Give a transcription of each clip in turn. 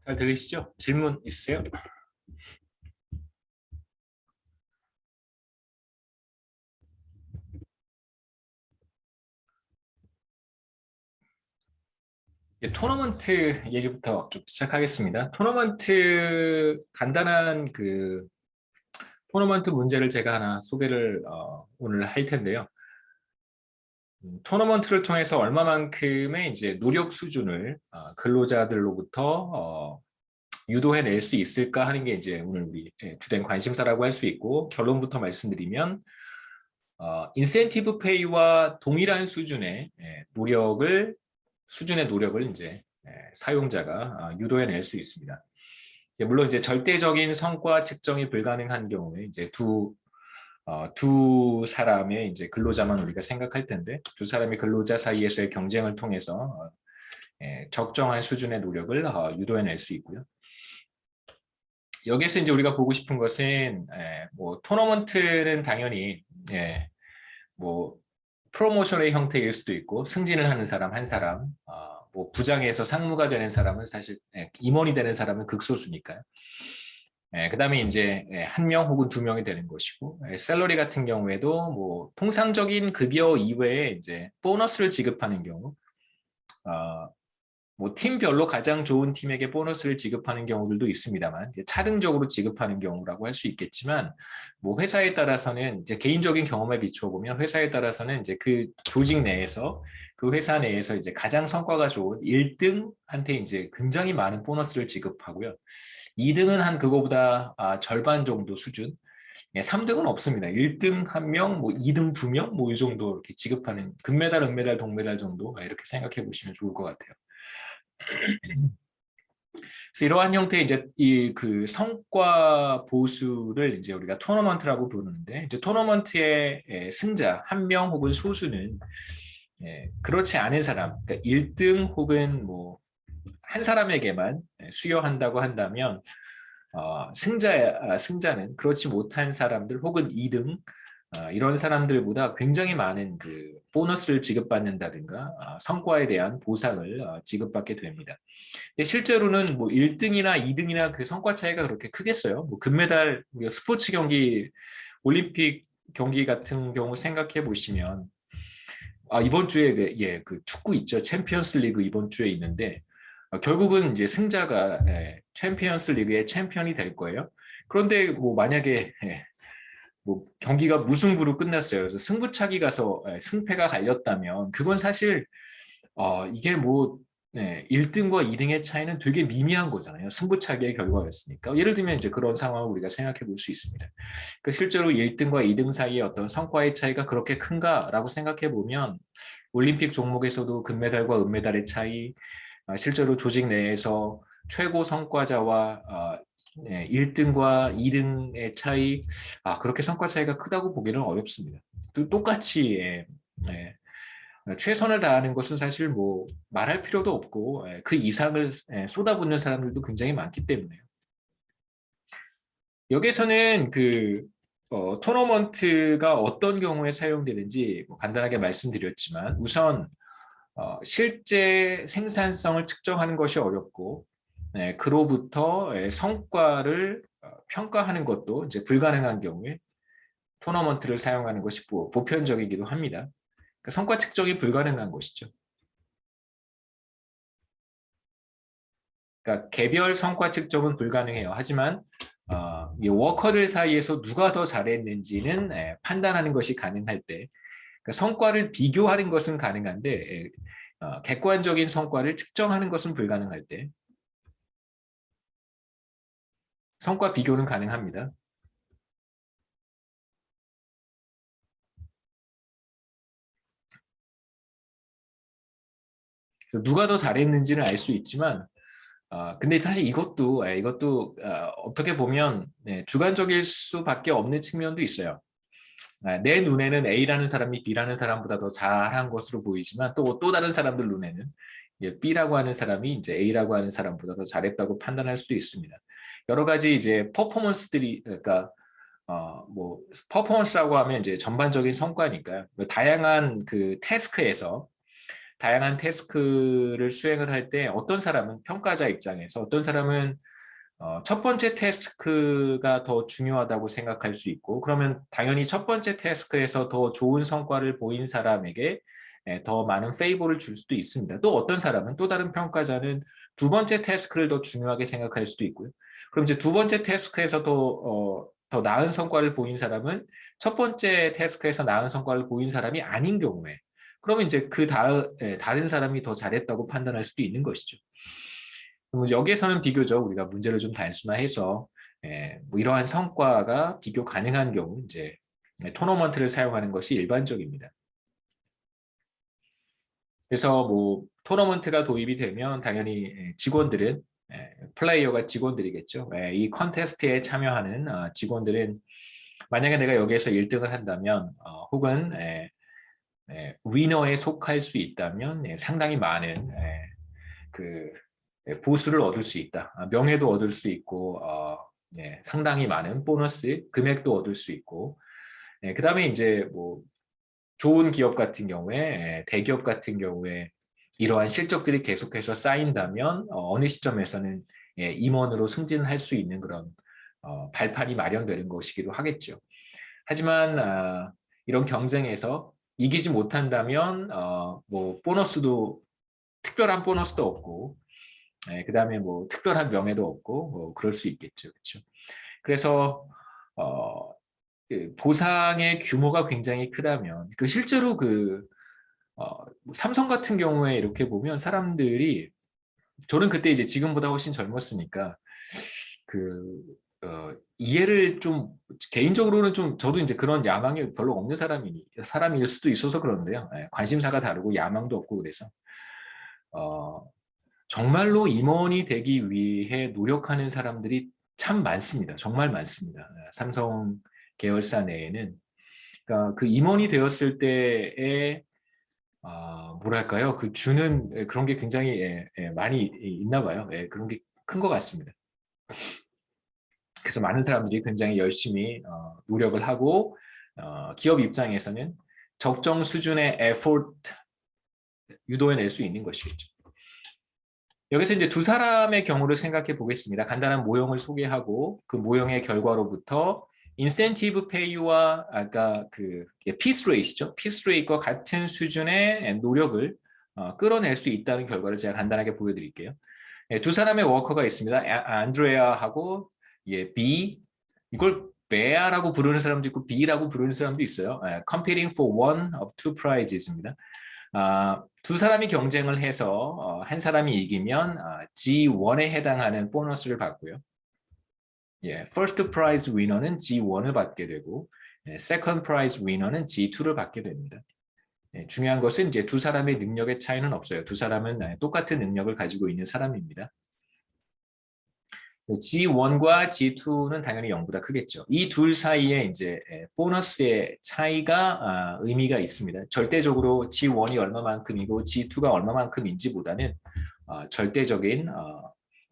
잘 들리시죠? 질문 있으세요? 토너먼트 얘기부터 좀 시작하겠습니다. 간단한 토너먼트 문제를 제가 하나 소개를 오늘 할 텐데요. 토너먼트를 통해서 얼마만큼의 이제 노력 수준을 근로자들로부터 유도해낼 수 있을까 하는 게 이제 오늘 우리 주된 관심사라고 할 수 있고, 결론부터 말씀드리면 인센티브 페이와 동일한 수준의 노력을 이제 사용자가 유도해낼 수 있습니다. 물론 이제 절대적인 성과 측정이 불가능한 경우에 이제 두 사람의 이제 근로자만 우리가 생각할 텐데, 두 사람의 근로자 사이에서의 경쟁을 통해서 적정한 수준의 노력을 유도해낼 수 있고요. 여기서 이제 우리가 보고 싶은 것은 뭐 토너먼트는 당연히 뭐 프로모션의 형태일 수도 있고, 승진을 하는 사람 한 사람, 뭐 부장에서 상무가 되는 사람은 사실 임원이 되는 사람은 극소수니까요. 그다음에 이제 한 명 혹은 두 명이 되는 것이고, 샐러리 같은 경우에도 뭐 통상적인 급여 이외에 이제 보너스를 지급하는 경우, 뭐 팀별로 가장 좋은 팀에게 보너스를 지급하는 경우들도 있습니다만, 차등적으로 지급하는 경우라고 할 수 있겠지만, 뭐 회사에 따라서는 이제 개인적인 경험에 비추어 보면 회사에 따라서는 이제 그 조직 내에서 그 회사 내에서 이제 가장 성과가 좋은 1등한테 이제 굉장히 많은 보너스를 지급하고요. 2등은 한 그거보다 절반 정도 수준. 3등은 없습니다. 1등 1명, 뭐 2등 2명, 뭐 이 정도 이렇게 지급하는, 금메달, 은메달, 동메달 정도 이렇게 생각해 보시면 좋을 것 같아요. 그래서 이러한 형태의 이제 이 그 성과 보수를 이제 우리가 토너먼트라고 부르는데, 이제 토너먼트의 승자 한 명 혹은 소수는 그렇지 않은 사람, 그러니까 1등 혹은 뭐 한 사람에게만 수여한다고 한다면, 승자는 그렇지 못한 사람들 혹은 2등 이런 사람들보다 굉장히 많은 그 보너스를 지급받는다든가 성과에 대한 보상을 지급받게 됩니다. 근데 실제로는 뭐 1등이나 2등이나 그 성과 차이가 그렇게 크겠어요? 뭐 금메달, 스포츠 경기, 올림픽 경기 같은 경우 생각해 보시면, 이번 주에 그 축구 있죠. 챔피언스 리그 이번 주에 있는데, 결국은 이제 승자가 챔피언스 리그의 챔피언이 될 거예요. 그런데 뭐 만약에 뭐 경기가 무승부로 끝났어요. 그래서 승부차기 가서 승패가 갈렸다면, 그건 사실 이게 뭐 1등과 2등의 차이는 되게 미미한 거잖아요. 승부차기의 결과였으니까. 예를 들면 이제 그런 상황을 우리가 생각해 볼 수 있습니다. 그러니까 실제로 1등과 2등 사이의 어떤 성과의 차이가 그렇게 큰가라고 생각해 보면, 올림픽 종목에서도 금메달과 은메달의 차이, 실제로 조직 내에서 최고 성과자와 1등과 2등의 차이, 그렇게 성과 차이가 크다고 보기는 어렵습니다. 똑같이 최선을 다하는 것은 사실 뭐 말할 필요도 없고, 그 이상을 쏟아붓는 사람들도 굉장히 많기 때문에요. 여기서는 토너먼트가 어떤 경우에 사용되는지 뭐 간단하게 말씀드렸지만, 우선 실제 생산성을 측정하는 것이 어렵고, 그로부터 성과를 평가하는 것도 이제 불가능한 경우에 토너먼트를 사용하는 것이 보편적이기도 합니다. 그러니까 성과 측정이 불가능한 것이죠. 그러니까 개별 성과 측정은 불가능해요. 하지만 이 워커들 사이에서 누가 더 잘했는지는 판단하는 것이 가능할 때, 그러니까 성과를 비교하는 것은 가능한데 객관적인 성과를 측정하는 것은 불가능할 때 성과 비교는 가능합니다. 누가 더 잘했는지는 알 수 있지만, 근데 사실 이것도 어떻게 보면 주관적일 수밖에 없는 측면도 있어요. 내 눈에는 A라는 사람이 B라는 사람보다 더 잘한 것으로 보이지만, 또 다른 사람들 눈에는 B라고 하는 사람이 이제 A라고 하는 사람보다 더 잘했다고 판단할 수도 있습니다. 여러 가지 이제 퍼포먼스들이, 그러니까 뭐 퍼포먼스라고 하면 이제 전반적인 성과니까요. 다양한 그 다양한 태스크를 수행을 할 때 어떤 사람은 평가자 입장에서 어떤 사람은 첫 번째 태스크가 더 중요하다고 생각할 수 있고 그러면 당연히 첫 번째 태스크에서 더 좋은 성과를 보인 사람에게 더 많은 페이버를 줄 수도 있습니다. 또 어떤 사람은 또 다른 평가자는 두 번째 태스크를 더 중요하게 생각할 수도 있고요. 그럼 이제 두 번째 태스크에서 더 나은 성과를 보인 사람은 첫 번째 태스크에서 나은 성과를 보인 사람이 아닌 경우에 그러면 이제 다른 사람이 더 잘했다고 판단할 수도 있는 것이죠. 그럼 여기에서는 비교적 우리가 문제를 좀 단순화해서 뭐 이러한 성과가 비교 가능한 경우 이제 토너먼트를 사용하는 것이 일반적입니다. 그래서 뭐 토너먼트가 도입이 되면 당연히 직원들은 플레이어가 직원들이겠죠. 이 컨테스트에 참여하는 직원들은 만약에 내가 여기에서 1등을 한다면 혹은 위너에 속할 수 있다면 상당히 많은 그 보수를 얻을 수 있다. 명예도 얻을 수 있고 상당히 많은 보너스, 금액도 얻을 수 있고 그 다음에 이제 뭐 좋은 기업 같은 경우에 대기업 같은 경우에 이러한 실적들이 계속해서 쌓인다면 어느 시점에서는 임원으로 승진할 수 있는 그런 발판이 마련되는 것이기도 하겠죠. 하지만 이런 경쟁에서 이기지 못한다면 뭐 보너스도 특별한 보너스도 없고 그다음에 뭐 특별한 명예도 없고 뭐 그럴 수 있겠죠. 그렇죠? 그래서 그 보상의 규모가 굉장히 크다면 실제로 삼성 같은 경우에 이렇게 보면 사람들이 저는 그때 이제 지금보다 훨씬 젊었으니까 이해를 좀 개인적으로는 좀 저도 이제 그런 야망이 별로 없는 사람일 수도 있어서 그런데요. 관심사가 다르고 야망도 없고 그래서 정말로 임원이 되기 위해 노력하는 사람들이 참 많습니다. 정말 많습니다. 삼성 계열사 내에는 그러니까 그 임원이 되었을 때의 뭐랄까요? 그 주는 그런 게 굉장히 많이 있나 봐요. 그런 게 큰 것 같습니다. 그래서 많은 사람들이 굉장히 열심히 노력을 하고 기업 입장에서는 적정 수준의 에포트 유도해낼 수 있는 것이겠죠. 여기서 이제 두 사람의 경우를 생각해 보겠습니다. 간단한 모형을 소개하고 그 모형의 결과로부터 인센티브 페이와 아까 그 피스 레이스죠. 피스 레이트와 같은 수준의 노력을 끌어낼 수 있다는 결과를 제가 간단하게 보여드릴게요. 두 사람의 워커가 있습니다. 안드레아하고 B, 이걸 베아라고 부르는 사람도 있고 B라고 부르는 사람도 있어요. Competing for one of two prizes입니다. 두 사람이 경쟁을 해서 한 사람이 이기면 G1에 해당하는 보너스를 받고요. First prize winner는 G1을 받게 되고 Second prize winner는 G2를 받게 됩니다. 중요한 것은 이제 두 사람의 능력의 차이는 없어요. 두 사람은 똑같은 능력을 가지고 있는 사람입니다. G1과 G2는 당연히 0보다 크겠죠. 이 둘 사이에 이제 보너스의 차이가 의미가 있습니다. 절대적으로 G1이 얼마만큼이고 G2가 얼마만큼인지보다는 절대적인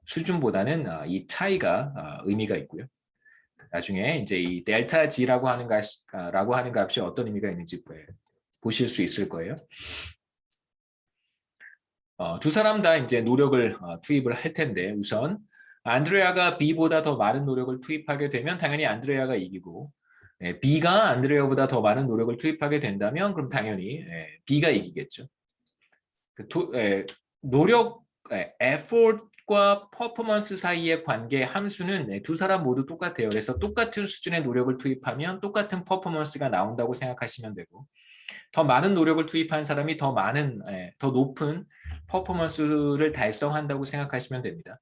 수준보다는 이 차이가 의미가 있고요. 나중에 이제 이 델타 G라고 하는 값이 어떤 의미가 있는지 보실 수 있을 거예요. 두 사람 다 이제 노력을 투입을 할 텐데 우선 안드레아가 B보다 더 많은 노력을 투입하게 되면 당연히 안드레아가 이기고 B가 안드레아보다 더 많은 노력을 투입하게 된다면 그럼 당연히 B가 이기겠죠. 노력, effort과 퍼포먼스 사이의 관계 함수는 두 사람 모두 똑같아요. 그래서 똑같은 수준의 노력을 투입하면 똑같은 퍼포먼스가 나온다고 생각하시면 되고 더 많은 노력을 투입한 사람이 더 높은 퍼포먼스를 달성한다고 생각하시면 됩니다.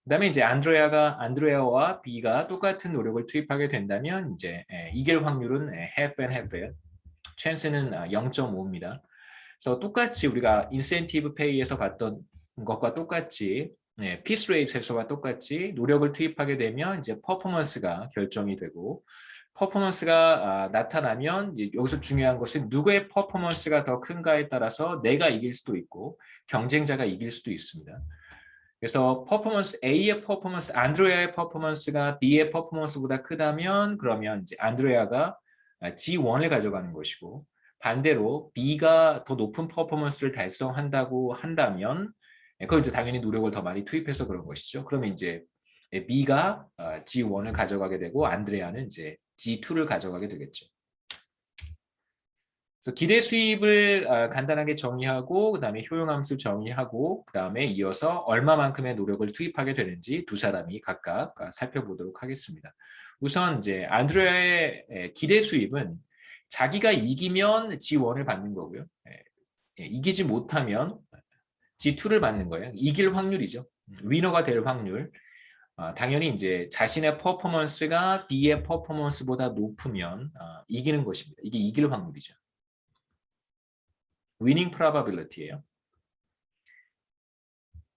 그다음에 이제 안드레아와 B가 똑같은 노력을 투입하게 된다면 이제 이길 확률은 half and half예요. 찬스는 0.5입니다. 그래서 똑같이 우리가 인센티브 페이에서 봤던 것과 똑같이 피스 레이트에서와 똑같이 노력을 투입하게 되면 이제 퍼포먼스가 결정이 되고 퍼포먼스가 나타나면 여기서 중요한 것은 누구의 퍼포먼스가 더 큰가에 따라서 내가 이길 수도 있고 경쟁자가 이길 수도 있습니다. 그래서 A의 퍼포먼스, 안드레아의 퍼포먼스가 B의 퍼포먼스보다 크다면 그러면 이제 안드레아가 G1을 가져가는 것이고 반대로 B가 더 높은 퍼포먼스를 달성한다고 한다면 그건 이제 당연히 노력을 더 많이 투입해서 그런 것이죠. 그러면 이제 B가 G1을 가져가게 되고 안드레아는 이제 G2를 가져가게 되겠죠. 그래서 기대 수입을 간단하게 정의하고 그다음에 효용함수 정의하고 그다음에 이어서 얼마만큼의 노력을 투입하게 되는지 두 사람이 각각 살펴보도록 하겠습니다. 우선 이제 안드레아의 기대 수입은 자기가 이기면 G1을 받는 거고요. 이기지 못하면 G2를 받는 거예요. 이길 확률이죠. 위너가 될 확률. 당연히 이제 자신의 퍼포먼스가 B의 퍼포먼스보다 높으면 이기는 것입니다. 이게 이길 확률이죠. 위닝 프로바빌리티예요.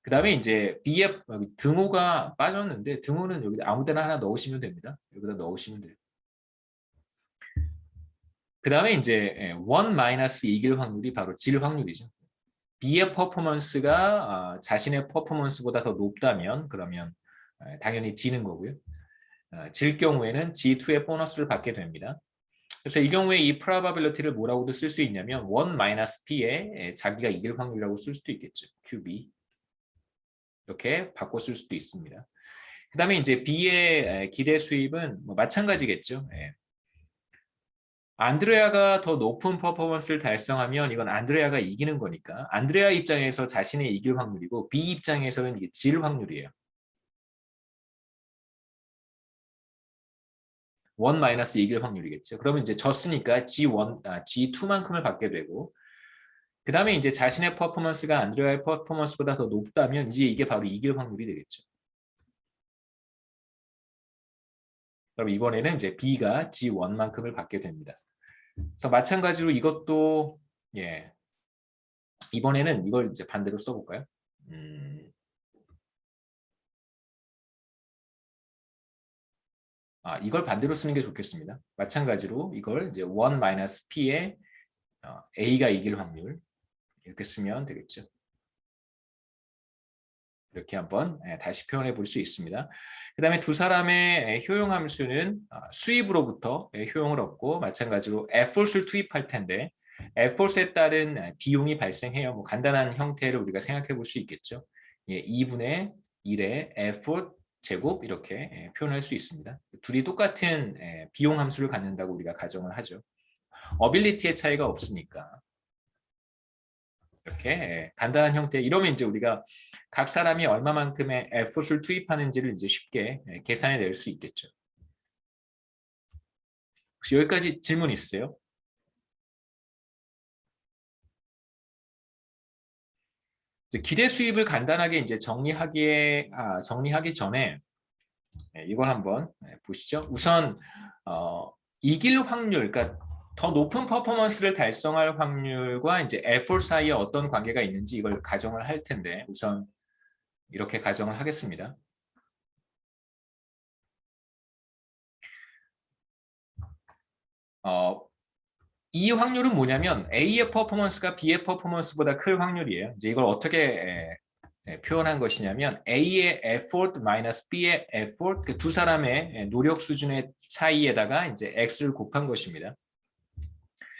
그 다음에 이제 B의 등호가 빠졌는데 등호는 여기 아무 데나 하나 넣으시면 됩니다. 여기다 넣으시면 돼요. 그 다음에 이제 1 마이너스 이길 확률이 바로 질 확률이죠. B의 퍼포먼스가 자신의 퍼포먼스보다 더 높다면 그러면 당연히 지는 거고요. 질 경우에는 G2의 보너스를 받게 됩니다. 그래서 이 경우에 이 probability를 뭐라고도 쓸 수 있냐면 1-P에 자기가 이길 확률이라고 쓸 수도 있겠죠. QB. 이렇게 바꿔 쓸 수도 있습니다. 그 다음에 이제 B의 기대 수입은 뭐 마찬가지겠죠. 안드레아가 더 높은 퍼포먼스를 달성하면 이건 안드레아가 이기는 거니까 안드레아 입장에서 자신의 이길 확률이고 B 입장에서는 이게 질 확률이에요. 1 마이너스 이길 확률이겠죠. 그러면 이제 졌으니까 G2만큼을 받게 되고 그 다음에 이제 자신의 퍼포먼스가 안드레아의 퍼포먼스보다 더 높다면 이제 이게 바로 이길 확률이 되겠죠. 그럼 이번에는 이제 B가 G1만큼을 받게 됩니다. 그래서 마찬가지로 이것도 이번에는 이걸 이제 반대로 써볼까요? 이걸 반대로 쓰는 게 좋겠습니다. 마찬가지로 이걸 이제 1-P에 A가 이길 확률 이렇게 쓰면 되겠죠. 이렇게 한번 다시 표현해 볼 수 있습니다. 그 다음에 두 사람의 효용함수는 수입으로부터 효용을 얻고 마찬가지로 effort을 투입할 텐데 effort에 따른 비용이 발생해요. 뭐 간단한 형태를 우리가 생각해 볼 수 있겠죠. 2분의 1의 effort 제곱 이렇게 표현할 수 있습니다. 둘이 똑같은 비용 함수를 갖는다고 우리가 가정을 하죠. ability의 차이가 없으니까. 이렇게 간단한 형태 이러면 이제 우리가 각 사람이 얼마만큼의 effort을 투입하는지를 이제 쉽게 계산해 낼 수 있겠죠. 혹시 여기까지 질문 있으세요? 이제 기대 수입을 간단하게 이제 정리하기 전에 이걸 한번 보시죠. 우선 이길 확률, 그러니까 더 높은 퍼포먼스를 달성할 확률과 이제 effort 사이에 어떤 관계가 있는지 이걸 가정을 할 텐데 우선 이렇게 가정을 하겠습니다. 이 확률은 뭐냐면 A의 퍼포먼스가 B의 퍼포먼스보다 클 확률이에요. 이제 이걸 어떻게 표현한 것이냐면 A의 effort 마이너스 B의 effort 그 두 사람의 노력 수준의 차이에다가 이제 X를 곱한 것입니다.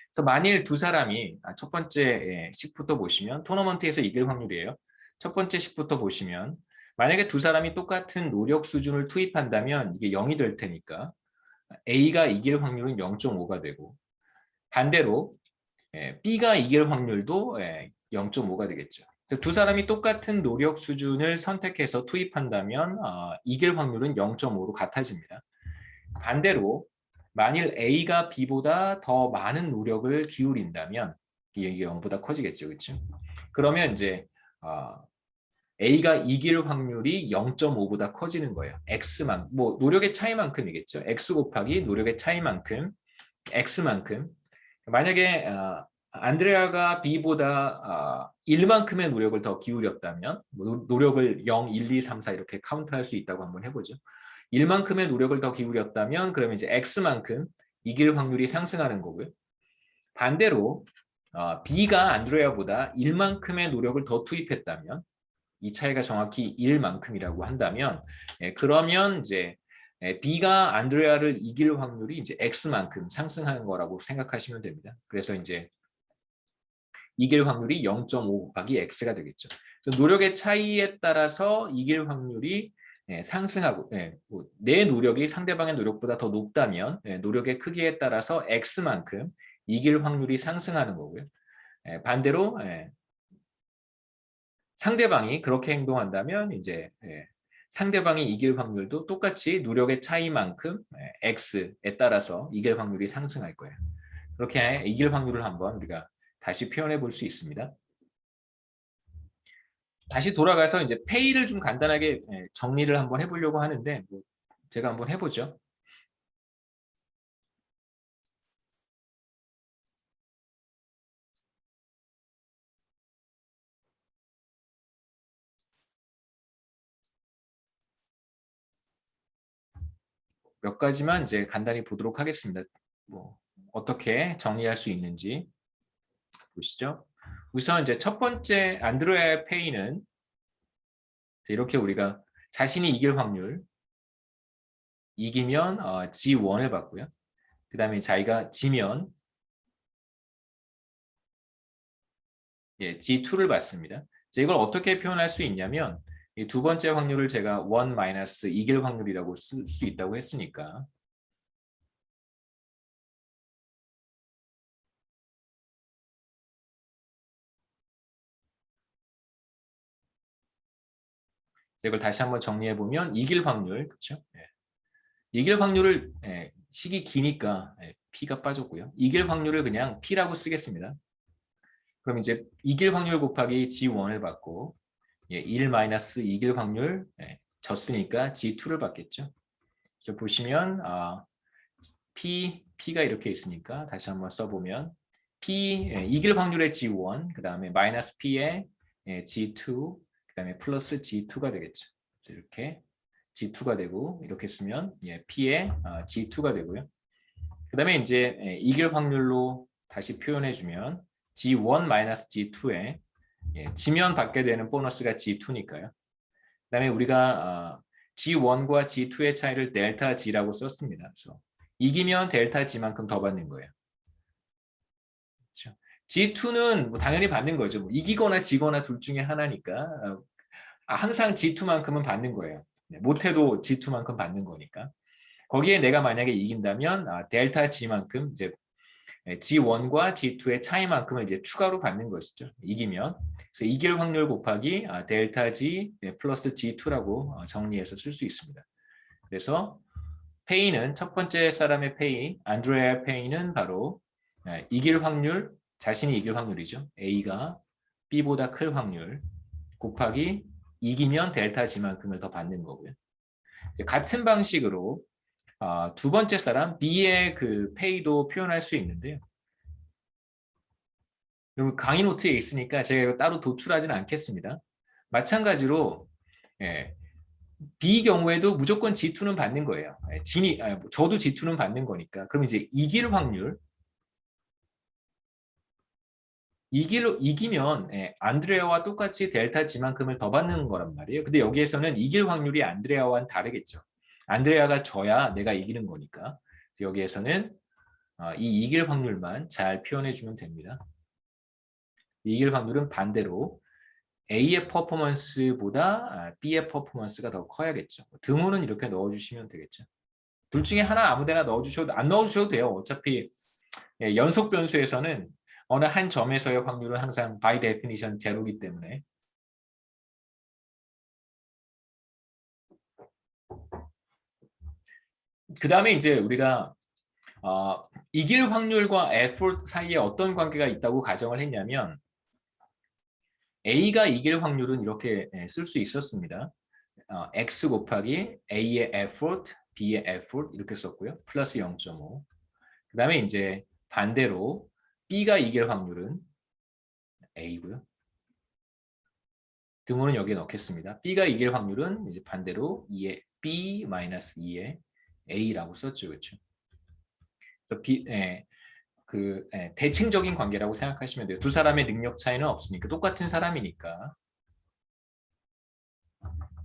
그래서 만일 두 사람이 첫 번째 식부터 보시면 토너먼트에서 이길 확률이에요. 첫 번째 식부터 보시면 만약에 두 사람이 똑같은 노력 수준을 투입한다면 이게 0이 될 테니까 A가 이길 확률은 0.5가 되고 반대로 B가 이길 확률도 0.5가 되겠죠. 두 사람이 똑같은 노력 수준을 선택해서 투입한다면 이길 확률은 0.5로 같아집니다. 반대로 만일 A가 B보다 더 많은 노력을 기울인다면 이게 0보다 커지겠죠. 그렇죠? 그러면 이제 A가 이길 확률이 0.5보다 커지는 거예요. X만 뭐 노력의 차이만큼이겠죠. X 곱하기 노력의 차이만큼 X만큼 만약에 안드레아가 B보다 1만큼의 노력을 더 기울였다면 노력을 0, 1, 2, 3, 4 이렇게 카운트할 수 있다고 한번 해보죠. 1만큼의 노력을 더 기울였다면 그러면 이제 X만큼 이길 확률이 상승하는 거고요. 반대로 B가 안드레아보다 1만큼의 노력을 더 투입했다면 이 차이가 정확히 1만큼이라고 한다면 그러면 이제 B가 안드레아를 이길 확률이 이제 X만큼 상승하는 거라고 생각하시면 됩니다. 그래서 이제 이길 확률이 0.5 곱하기 x가 되겠죠. 그래서 노력의 차이에 따라서 이길 확률이 상승하고 내 노력이 상대방의 노력보다 더 높다면 노력의 크기에 따라서 x만큼 이길 확률이 상승하는 거고요. 반대로 상대방이 그렇게 행동한다면 이제 상대방이 이길 확률도 똑같이 노력의 차이만큼 x에 따라서 이길 확률이 상승할 거예요. 그렇게 이길 확률을 한번 우리가 다시 표현해 볼 수 있습니다. 다시 돌아가서 이제 페이를 좀 간단하게 정리를 한번 해보려고 하는데 제가 한번 해보죠. 몇 가지만 이제 간단히 보도록 하겠습니다. 어떻게 정리할 수 있는지 보시죠. 우선 이제 첫 번째 안드레아 페이는 이렇게 우리가 자신이 이길 확률, 이기면 G1을 받고요. 그 다음에 자기가 지면 G2를 받습니다. 이걸 어떻게 표현할 수 있냐면 이 두 번째 확률을 제가 1 마이너스 이길 확률이라고 쓸 수 있다고 했으니까 이걸 다시 한번 정리해 보면 이길 확률, 그렇죠? 이길 확률을 식이 기니까 P가 빠졌고요. 이길 확률을 그냥 P라고 쓰겠습니다. 그럼 이제 이길 확률 곱하기 G1을 받고 1 마이너스 이길 확률 졌으니까 G2를 받겠죠. 그래서 보시면 P가 이렇게 있으니까 다시 한번 써보면 이길 확률의 G1, 그 다음에 마이너스 P의 G2, 그 다음에 플러스 G2가 되겠죠. 그래서 이렇게 G2가 되고 이렇게 쓰면 P의 G2가 되고요. 그 다음에 이제 이길 확률로 다시 표현해주면 G1 마이너스 G2에 지면 받게 되는 보너스가 G2니까요. 그 다음에 우리가 G1과 G2의 차이를 델타 G라고 썼습니다. 그래서 이기면 델타 G만큼 더 받는 거예요. 그렇죠? G2는 뭐 당연히 받는 거죠. 뭐 이기거나 지거나 둘 중에 하나니까 항상 G2만큼은 받는 거예요. 못해도 G2만큼 받는 거니까. 거기에 내가 만약에 이긴다면 델타 G만큼 이제 G1과 G2의 차이만큼을 이제 추가로 받는 것이죠. 이기면. 그래서 이길 확률 곱하기 델타 G 플러스 G2라고 정리해서 쓸 수 있습니다. 그래서 페이는 첫 번째 사람의 페이, 안드레아 페이는 바로 이길 확률, 자신이 이길 확률이죠. A가 B보다 클 확률 곱하기 이기면 델타 G만큼을 더 받는 거고요. 같은 방식으로 두 번째 사람 B의 그 페이도 표현할 수 있는데요. 그럼 강의 노트에 있으니까 제가 따로 도출하지는 않겠습니다. 마찬가지로 B 경우에도 무조건 G2는 받는 거예요. 저도 G2는 받는 거니까. 그럼 이제 이길 확률, 이기면 안드레아와 똑같이 델타 G만큼을 더 받는 거란 말이에요. 근데 여기에서는 이길 확률이 안드레아와는 다르겠죠. 안드레아가 져야 내가 이기는 거니까. 여기에서는 이 이길 확률만 잘 표현해 주면 됩니다. 이길 확률은 반대로 A의 퍼포먼스보다 B의 퍼포먼스가 더 커야겠죠. 등호는 이렇게 넣어주시면 되겠죠. 둘 중에 하나 아무데나 넣어주셔도 안 넣어주셔도 돼요. 어차피 연속 변수에서는 어느 한 점에서의 확률은 항상 by definition 제로이기 때문에. 그 다음에 이제 우리가 이길 확률과 effort 사이에 어떤 관계가 있다고 가정을 했냐면 A가 이길 확률은 이렇게 쓸 수 있었습니다. X 곱하기 A의 effort, B의 effort 이렇게 썼고요. 플러스 0.5. 그 다음에 이제 반대로 B가 이길 확률은 A고요. 등호는 여기에 넣겠습니다. B가 이길 확률은 이제 반대로 2의 B 마이너스 2의 A라고 썼죠. 그렇죠? 대칭적인 관계라고 생각하시면 돼요. 두 사람의 능력 차이는 없으니까 똑같은 사람이니까.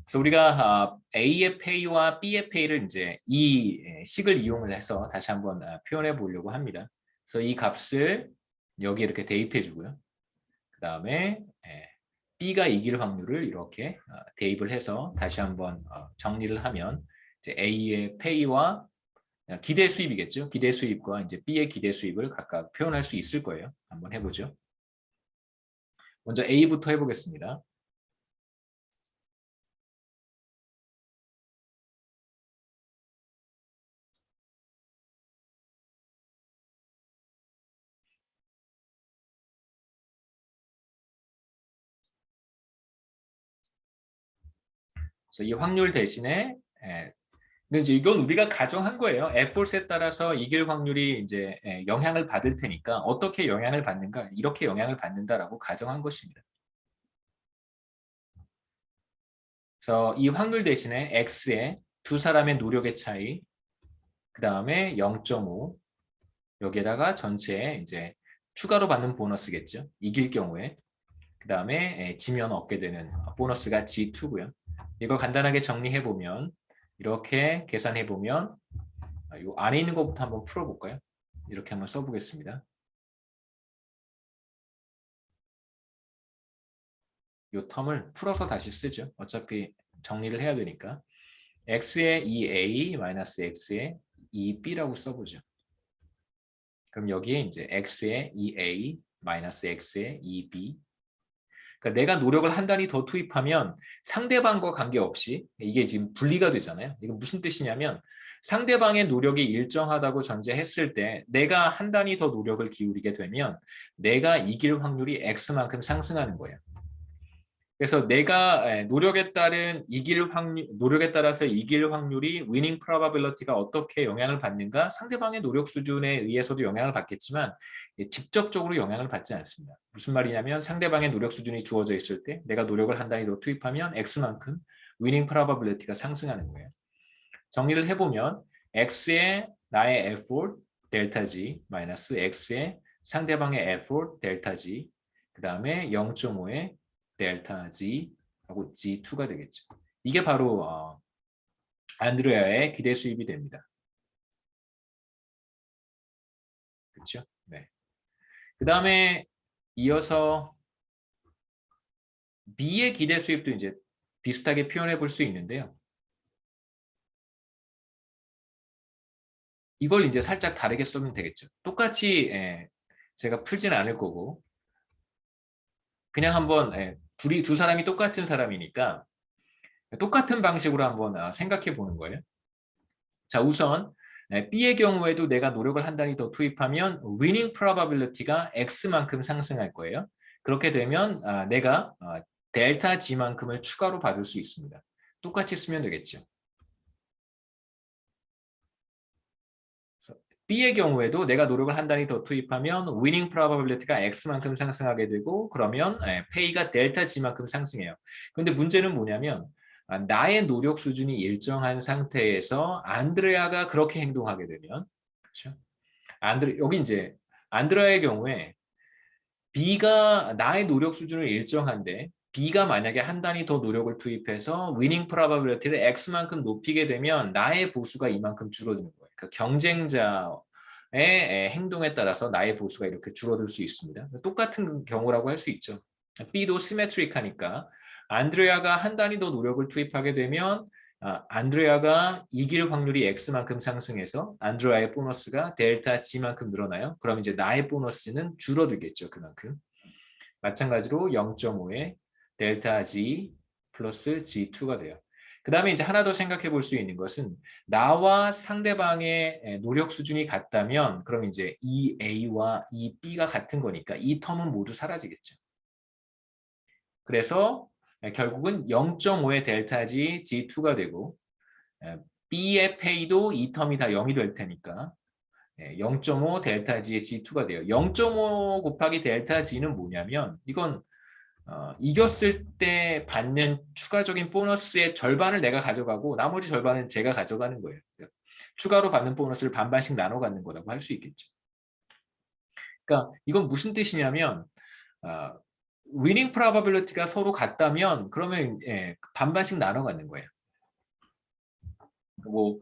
그래서 우리가 A의 페이와 B의 페이를 이제 이 식을 이용을 해서 다시 한번 표현해 보려고 합니다. 그래서 이 값을 여기 이렇게 대입해 주고요. 그다음에 B가 이길 확률을 이렇게 대입을 해서 다시 한번 정리를 하면 이제 A의 페이와 기대 수입이겠죠. 기대 수입과 이제 B의 기대 수입을 각각 표현할 수 있을 거예요. 한번 해보죠. 먼저 A부터 해보겠습니다. 그래서 이 확률 대신에 근데 이제 이건 우리가 가정한 거예요. Fforce에 따라서 이길 확률이 이제 영향을 받을 테니까 어떻게 영향을 받는가? 이렇게 영향을 받는다라고 가정한 것입니다. 그래서 이 확률 대신에 X의 두 사람의 노력의 차이, 그 다음에 0.5 여기에다가 전체에 이제 추가로 받는 보너스겠죠. 이길 경우에. 그 다음에 지면 얻게 되는 보너스가 G2고요. 이거 간단하게 정리해 보면 이렇게 계산해 보면 이 안에 있는 것부터 한번 풀어볼까요? 이렇게 한번 써보겠습니다. 이 텀을 풀어서 다시 쓰죠. 어차피 정리를 해야 되니까. x의 2a 마이너스 x의 2b라고 써보죠. 그럼 여기에 이제 x의 2a 마이너스 x의 2b. 그러니까 내가 노력을 한 단위 더 투입하면 상대방과 관계없이 이게 지금 분리가 되잖아요. 이거 무슨 뜻이냐면 상대방의 노력이 일정하다고 전제했을 때 내가 한 단위 더 노력을 기울이게 되면 내가 이길 확률이 x만큼 상승하는 거예요. 그래서 내가 노력에 따른 이길 확률, 노력에 따라서 이길 확률이 winning probability가 어떻게 영향을 받는가? 상대방의 노력 수준에 의해서도 영향을 받겠지만 직접적으로 영향을 받지 않습니다. 무슨 말이냐면 상대방의 노력 수준이 주어져 있을 때 내가 노력을 한 단위 더 투입하면 X만큼 winning probability가 상승하는 거예요. 정리를 해보면 X의 나의 effort 델타 G 마이너스 X의 상대방의 effort 델타 G 그 다음에 0.5의 델타 G 하고 G2가 되겠죠. 이게 바로 안드레아의 기대 수입이 됩니다. 그렇죠? 네. 그 다음에 이어서 B의 기대 수입도 이제 비슷하게 표현해 볼 수 있는데요. 이걸 이제 살짝 다르게 쓰면 되겠죠. 똑같이 제가 풀지는 않을 거고 그냥 한번 두 사람이 똑같은 사람이니까 똑같은 방식으로 한번 생각해 보는 거예요. 자, 우선 B의 경우에도 내가 노력을 한 단위 더 투입하면 winning probability가 X만큼 상승할 거예요. 그렇게 되면 내가 델타 G만큼을 추가로 받을 수 있습니다. 똑같이 쓰면 되겠죠. B의 경우에도 내가 노력을 한 단위 더 투입하면 winning probability가 X만큼 상승하게 되고 그러면 pay가 델타 G만큼 상승해요. 그런데 문제는 뭐냐면 나의 노력 수준이 일정한 상태에서 안드레아가 그렇게 행동하게 되면 그렇죠? 여기 이제 안드레아의 경우에 B가 나의 노력 수준을 일정한데 B가 만약에 한 단위 더 노력을 투입해서 winning probability를 X만큼 높이게 되면 나의 보수가 이만큼 줄어드는 거예요. 그러니까 경쟁자의 행동에 따라서 나의 보수가 이렇게 줄어들 수 있습니다. 똑같은 경우라고 할 수 있죠. B도 시메트릭하니까 안드레아가 한 단위 더 노력을 투입하게 되면 안드레아가 이길 확률이 X만큼 상승해서 안드레아의 보너스가 델타 G만큼 늘어나요. 그럼 이제 나의 보너스는 줄어들겠죠. 그만큼. 마찬가지로 0.5의 델타 G 플러스 G2가 돼요. 그 다음에 이제 하나 더 생각해 볼 수 있는 것은 나와 상대방의 노력 수준이 같다면 그럼 이제 EA와 EB가 같은 거니까 이 텀은 모두 사라지겠죠. 그래서 결국은 0.5의 델타 G, G2가 되고 B의 페이도 이 텀이 다 0이 될 테니까 0.5 델타 G의 G2가 돼요. 0.5 곱하기 델타 G는 뭐냐면 이건 이겼을 때 받는 추가적인 보너스의 절반을 내가 가져가고 나머지 절반은 제가 가져가는 거예요. 추가로 받는 보너스를 반반씩 나눠 갖는 거라고 할 수 있겠죠. 그러니까 이건 무슨 뜻이냐면 위닝 프로바빌리티가 서로 같다면 그러면 반반씩 나눠 갖는 거예요. 뭐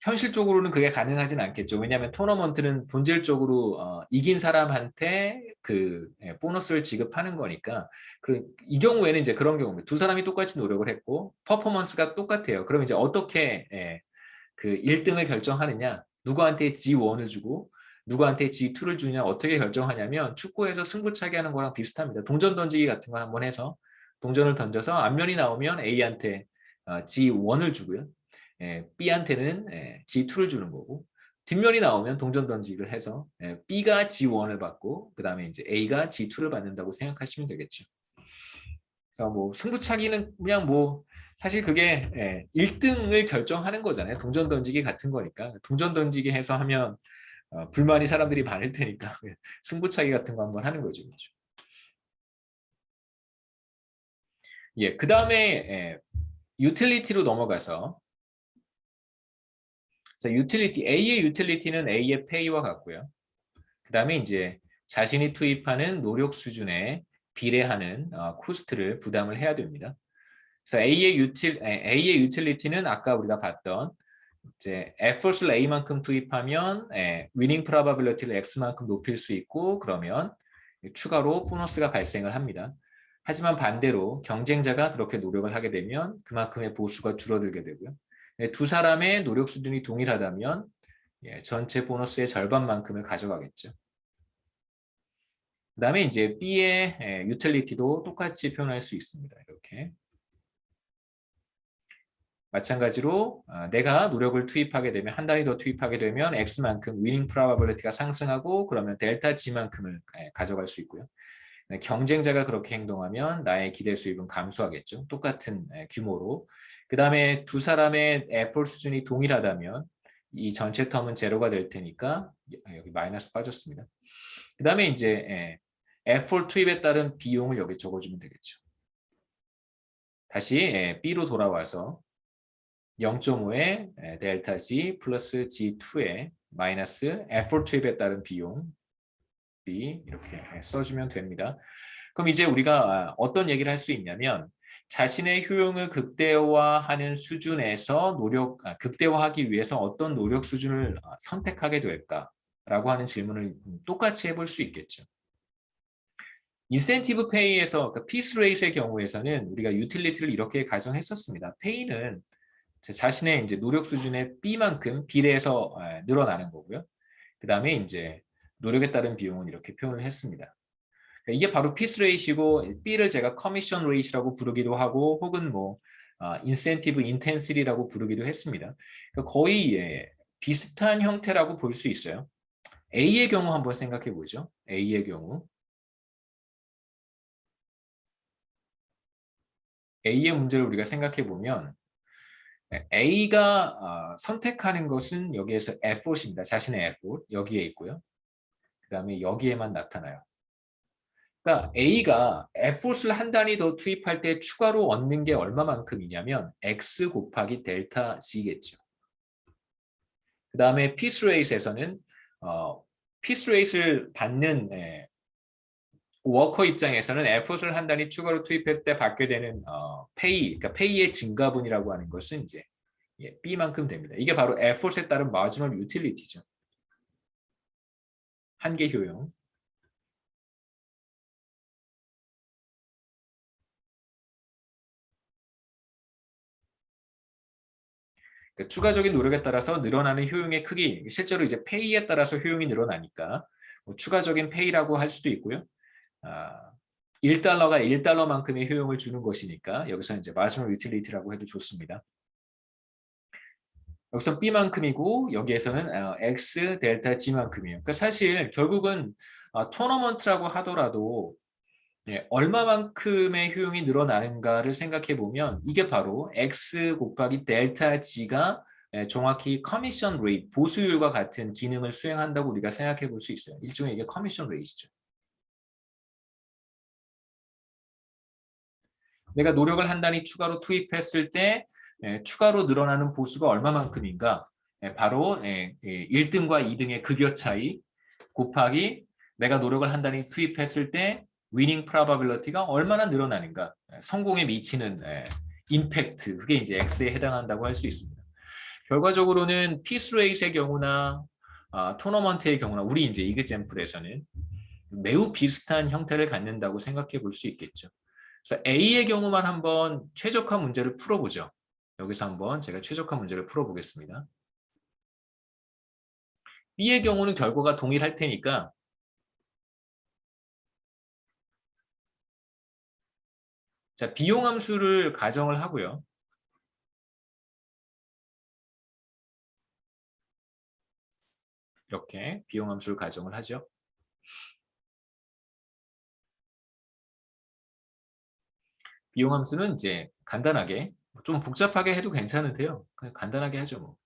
현실적으로는 그게 가능하진 않겠죠. 왜냐하면 토너먼트는 본질적으로 이긴 사람한테 그 보너스를 지급하는 거니까. 이 경우에는 이제 그런 경우입니다. 두 사람이 똑같이 노력을 했고 퍼포먼스가 똑같아요. 그럼 이제 어떻게 그 1등을 결정하느냐? 누구한테 G1을 주고 누구한테 G2를 주냐 어떻게 결정하냐면 축구에서 승부차기 하는 거랑 비슷합니다. 동전 던지기 같은 거 한번 해서 동전을 던져서 앞면이 나오면 A한테 G1을 주고요. B한테는 G2를 주는 거고 뒷면이 나오면 동전 던지기를 해서 B가 G1을 받고 그 다음에 이제 A가 G2를 받는다고 생각하시면 되겠죠. 그래서 뭐 승부차기는 그냥 뭐 사실 그게 1등을 결정하는 거잖아요. 동전 던지기 같은 거니까 동전 던지기 해서 하면 불만이 사람들이 많을 테니까 승부차기 같은 거 한번 하는 거죠. 그렇죠? 예, 그 다음에 유틸리티로 넘어가서 자, 유틸리티 A의 유틸리티는 A의 페이와 같고요. 그 다음에 이제 자신이 투입하는 노력 수준에 비례하는 코스트를 부담을 해야 됩니다. 그래서 A의 유틸리티는 아까 우리가 봤던 이제 effort을 A만큼 투입하면 winning probability를 X만큼 높일 수 있고 그러면 추가로 보너스가 발생을 합니다. 하지만 반대로 경쟁자가 그렇게 노력을 하게 되면 그만큼의 보수가 줄어들게 되고요. 두 사람의 노력 수준이 동일하다면 전체 보너스의 절반만큼을 가져가겠죠. 그 다음에 이제 B의 유틸리티도 똑같이 표현할 수 있습니다. 이렇게. 마찬가지로 내가 노력을 투입하게 되면 한 단위 더 투입하게 되면 X만큼 위닝 프로바빌리티가 상승하고 그러면 델타 G만큼을 가져갈 수 있고요. 경쟁자가 그렇게 행동하면 나의 기대 수입은 감소하겠죠. 똑같은 규모로. 그 다음에 두 사람의 effort 수준이 동일하다면 이 전체 텀은 제로가 될 테니까 여기 마이너스 빠졌습니다. 그 다음에 이제 effort 투입에 따른 비용을 여기 적어주면 되겠죠. 다시 B로 돌아와서 0.5의 델타 G 플러스 G2의 마이너스 effort 투입에 따른 비용 B 이렇게 써주면 됩니다. 그럼 이제 우리가 어떤 얘기를 할 수 있냐면 자신의 효용을 극대화하는 수준에서 극대화하기 위해서 어떤 노력 수준을 선택하게 될까라고 하는 질문을 똑같이 해볼 수 있겠죠. 인센티브 페이에서 그러니까 피스 레이스의 경우에서는 우리가 유틸리티를 이렇게 가정했었습니다. 페이는 자신의 이제 노력 수준의 B만큼 비례해서 늘어나는 거고요. 그 다음에 이제 노력에 따른 비용은 이렇게 표현을 했습니다. 이게 바로 피스 레이시고 B를 제가 커미션 레이시라고 부르기도 하고 혹은 뭐 인센티브 인텐시티라고 부르기도 했습니다. 그러니까 거의 비슷한 형태라고 볼 수 있어요. A의 경우 한번 생각해 보죠. A의 경우 A의 문제를 우리가 생각해 보면 A가 선택하는 것은 여기에서 effort입니다. 자신의 effort 여기에 있고요. 그 다음에 여기에만 나타나요. 그러니까 A가 effort을 한 단위 더 투입할 때 추가로 얻는 게 얼마만큼이냐면 X 곱하기 델타 G겠죠. 그 다음에 피스 레이스에서는 피스 레이스를 받는 워커 입장에서는 effort을 한 단위 추가로 투입했을 때 받게 되는 페이, 그러니까 페이의 증가분이라고 하는 것은 이제 B만큼 됩니다. 이게 바로 effort에 따른 marginal utility죠. 한계 효용. 그러니까 추가적인 노력에 따라서 늘어나는 효용의 크기, 실제로 이제 페이에 따라서 효용이 늘어나니까 뭐 추가적인 페이라고 할 수도 있고요. 1달러가 1달러만큼의 효용을 주는 것이니까 여기서 이제 marginal utility라고 해도 좋습니다. 여기서 B만큼이고 여기에서는 X 델타 G만큼이에요. 그러니까 사실 결국은 토너먼트라고 하더라도 얼마만큼의 효용이 늘어나는가를 생각해 보면 이게 바로 X 곱하기 델타 G가 정확히 커미션 레이트, 보수율과 같은 기능을 수행한다고 우리가 생각해 볼 수 있어요. 일종의 이게 커미션 레이트죠. 내가 노력을 한 단위 추가로 투입했을 때 추가로 늘어나는 보수가 얼마만큼인가? 바로 1등과 2등의 급여 차이 곱하기 내가 노력을 한 단위 투입했을 때 위닝 프로바빌리티가 얼마나 늘어나는가? 성공에 미치는 임팩트, 그게 이제 X에 해당한다고 할 수 있습니다. 결과적으로는 피스레이스의 경우나 토너먼트의 경우나 우리 이제 이그젬플에서는 매우 비슷한 형태를 갖는다고 생각해 볼 수 있겠죠. 그래서 A의 경우만 한번 최적화 문제를 풀어보죠. 여기서 한번 제가 최적화 문제를 풀어보겠습니다. B의 경우는 결과가 동일할 테니까 자, 비용함수를 가정을 하고요. 이렇게 비용함수를 가정을 하죠. 비용함수는 이제 간단하게 좀 복잡하게 해도 괜찮은데요. 그냥 간단하게 하죠. 뭐.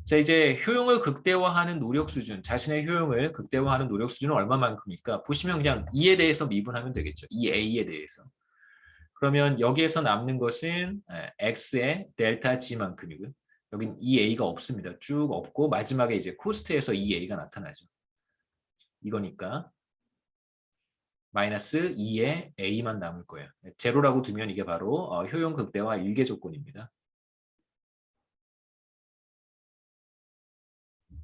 자, 이제 효용을 극대화하는 노력 수준, 자신의 효용을 극대화하는 노력 수준은 얼마만큼일까? 보시면 그냥 E에 대해서 미분하면 되겠죠. EA에 대해서. 그러면 여기에서 남는 것은 X의 델타 G만큼이고요. 여긴 EA가 없습니다. 쭉 없고 마지막에 이제 코스트에서 EA가 나타나죠. 이거니까 마이너스 2의 A만 남을 거예요. 제로라고 두면 이게 바로 효용 극대화 일개 조건입니다.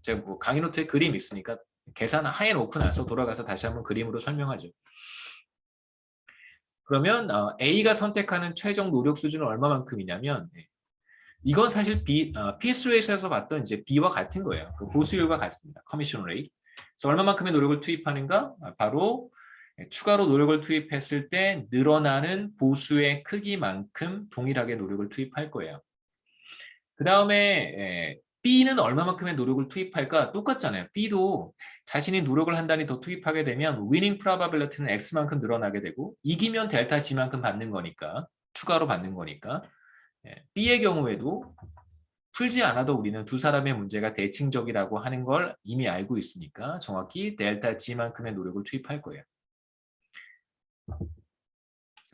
제가 뭐 강의 노트에 그림 있으니까 계산 해놓고 나서 돌아가서 다시 한번 그림으로 설명하죠. 그러면 A가 선택하는 최종 노력 수준은 얼마만큼이냐면 이건 사실 PS-레이트에서 봤던 이제 B와 같은 거예요. 그 보수율과 같습니다. 커미션 레이트. 그래서 얼마만큼의 노력을 투입하는가? 바로 추가로 노력을 투입했을 때 늘어나는 보수의 크기만큼 동일하게 노력을 투입할 거예요. 그 다음에 B는 얼마만큼의 노력을 투입할까? 똑같잖아요. B도 자신이 노력을 한 단위 더 투입하게 되면 winning probability는 X만큼 늘어나게 되고 이기면 델타 G만큼 받는 거니까 추가로 받는 거니까 B의 경우에도 풀지 않아도 우리는 두 사람의 문제가 대칭적이라고 하는 걸 이미 알고 있으니까 정확히 델타 G만큼의 노력을 투입할 거예요.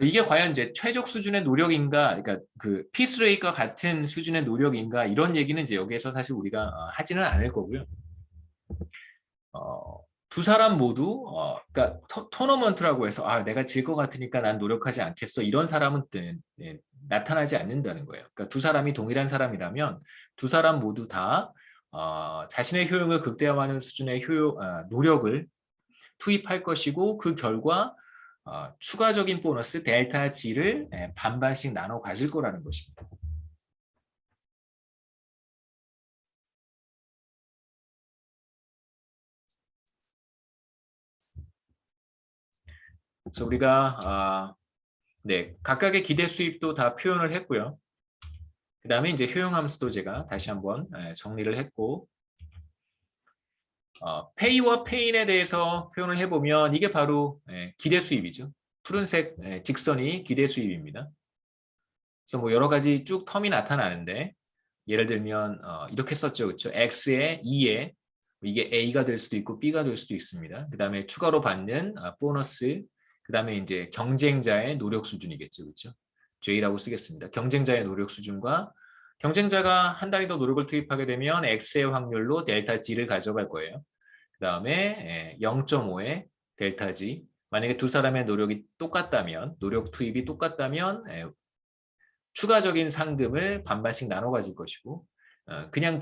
이게 과연 이제 최적 수준의 노력인가, 그러니까 그 피스레이트와 같은 수준의 노력인가 이런 얘기는 이제 여기에서 사실 우리가 하지는 않을 거고요. 두 사람 모두 그러니까 토너먼트라고 해서 내가 질 것 같으니까 난 노력하지 않겠어 이런 사람은 나타나지 않는다는 거예요. 그러니까 두 사람이 동일한 사람이라면 두 사람 모두 다 자신의 효용을 극대화하는 수준의 노력을 투입할 것이고 그 결과 추가적인 보너스 델타 G를 반반씩 나눠 가질 거라는 것입니다. 그래서 우리가 각각의 기대 수입도 다 표현을 했고요. 그 다음에 이제 효용함수도 제가 다시 한번 정리를 했고 페이와 페인에 대해서 표현을 해보면 이게 바로 기대 수입이죠. 푸른색 직선이 기대 수입입니다. 그래서 뭐 여러 가지 쭉 텀이 나타나는데 예를 들면 이렇게 썼죠. 그렇죠? X에 2에 이게 A가 될 수도 있고 B가 될 수도 있습니다. 그 다음에 추가로 받는 보너스 그 다음에 이제 경쟁자의 노력 수준이겠죠. 그렇죠? J라고 쓰겠습니다. 경쟁자의 노력 수준과 경쟁자가 한 단위 더 노력을 투입하게 되면 X의 확률로 델타 G를 가져갈 거예요. 그 다음에 0.5의 델타 G 만약에 두 사람의 노력이 똑같다면 노력 투입이 똑같다면 추가적인 상금을 반반씩 나눠 가질 것이고 그냥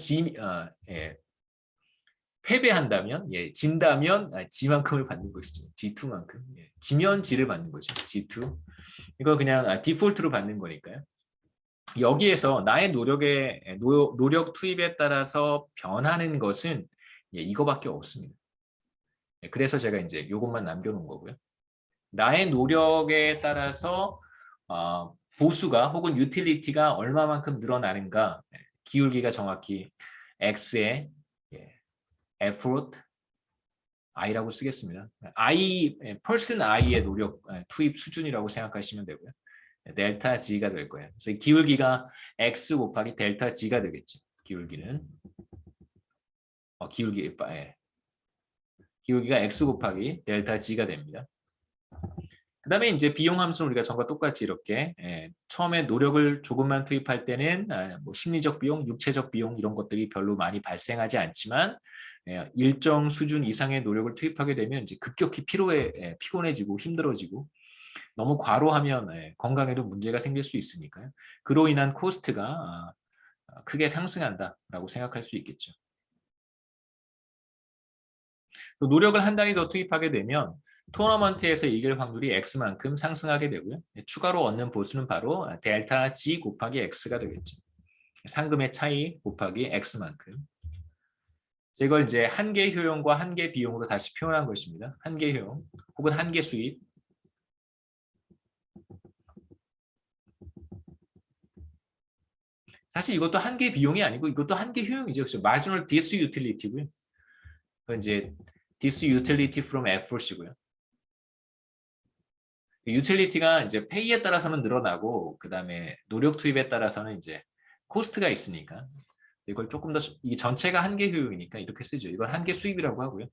패배한다면 진다면 G만큼을 받는 것이죠. G2만큼. 지면 G를 받는 거죠. G2. 이거 그냥 디폴트로 받는 거니까요. 여기에서 나의 노력 투입에 따라서 변하는 것은 이거밖에 없습니다. 그래서 제가 이제 이것만 남겨놓은 거고요. 나의 노력에 따라서 보수가 혹은 유틸리티가 얼마만큼 늘어나는가 기울기가 정확히 X의 effort I라고 쓰겠습니다. person I의 노력 투입 수준이라고 생각하시면 되고요. 델타 G가 될 거예요. 그래서 기울기가 X 곱하기 델타 G가 되겠죠. 기울기는 기울기가 X 곱하기 델타 G가 됩니다. 그 다음에 이제 비용 함수는 우리가 전과 똑같이 이렇게 처음에 노력을 조금만 투입할 때는 뭐 심리적 비용, 육체적 비용 이런 것들이 별로 많이 발생하지 않지만 일정 수준 이상의 노력을 투입하게 되면 이제 급격히 피곤해지고 힘들어지고 너무 과로하면 건강에도 문제가 생길 수 있으니까요. 그로 인한 코스트가 크게 상승한다라고 생각할 수 있겠죠. 또 노력을 한 단위 더 투입하게 되면 토너먼트에서 이길 확률이 X만큼 상승하게 되고요. 추가로 얻는 보수는 바로 델타 G 곱하기 X가 되겠죠. 상금의 차이 곱하기 X만큼. 이걸 이제 한계 효용과 한계 비용으로 다시 표현한 것입니다. 한계 효용 혹은 한계 수입. 사실 이것도 한계 비용이 아니고 이것도 한계 효용이죠. 그렇죠? marginal disutility고요. 그건 이제 disutility from effort이고요. 유틸리티가 이제 페이에 따라서는 늘어나고 그다음에 노력 투입에 따라서는 이제 코스트가 있으니까 이걸 조금 더 이 전체가 한계 효용이니까 이렇게 쓰죠. 이건 한계 수입이라고 하고요.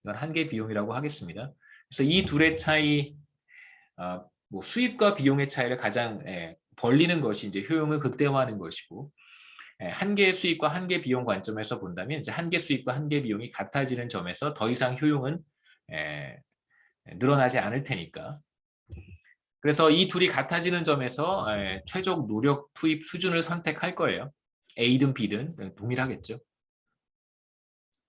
이건 한계 비용이라고 하겠습니다. 그래서 이 둘의 차이, 뭐 수입과 비용의 차이를 가장 벌리는 것이 이제 효용을 극대화하는 것이고, 한계 수입과 한계 비용 관점에서 본다면 이제 한계 수입과 한계 비용이 같아지는 점에서 더 이상 효용은 늘어나지 않을 테니까. 그래서 이 둘이 같아지는 점에서 최적 노력 투입 수준을 선택할 거예요. A든 B든 동일하겠죠.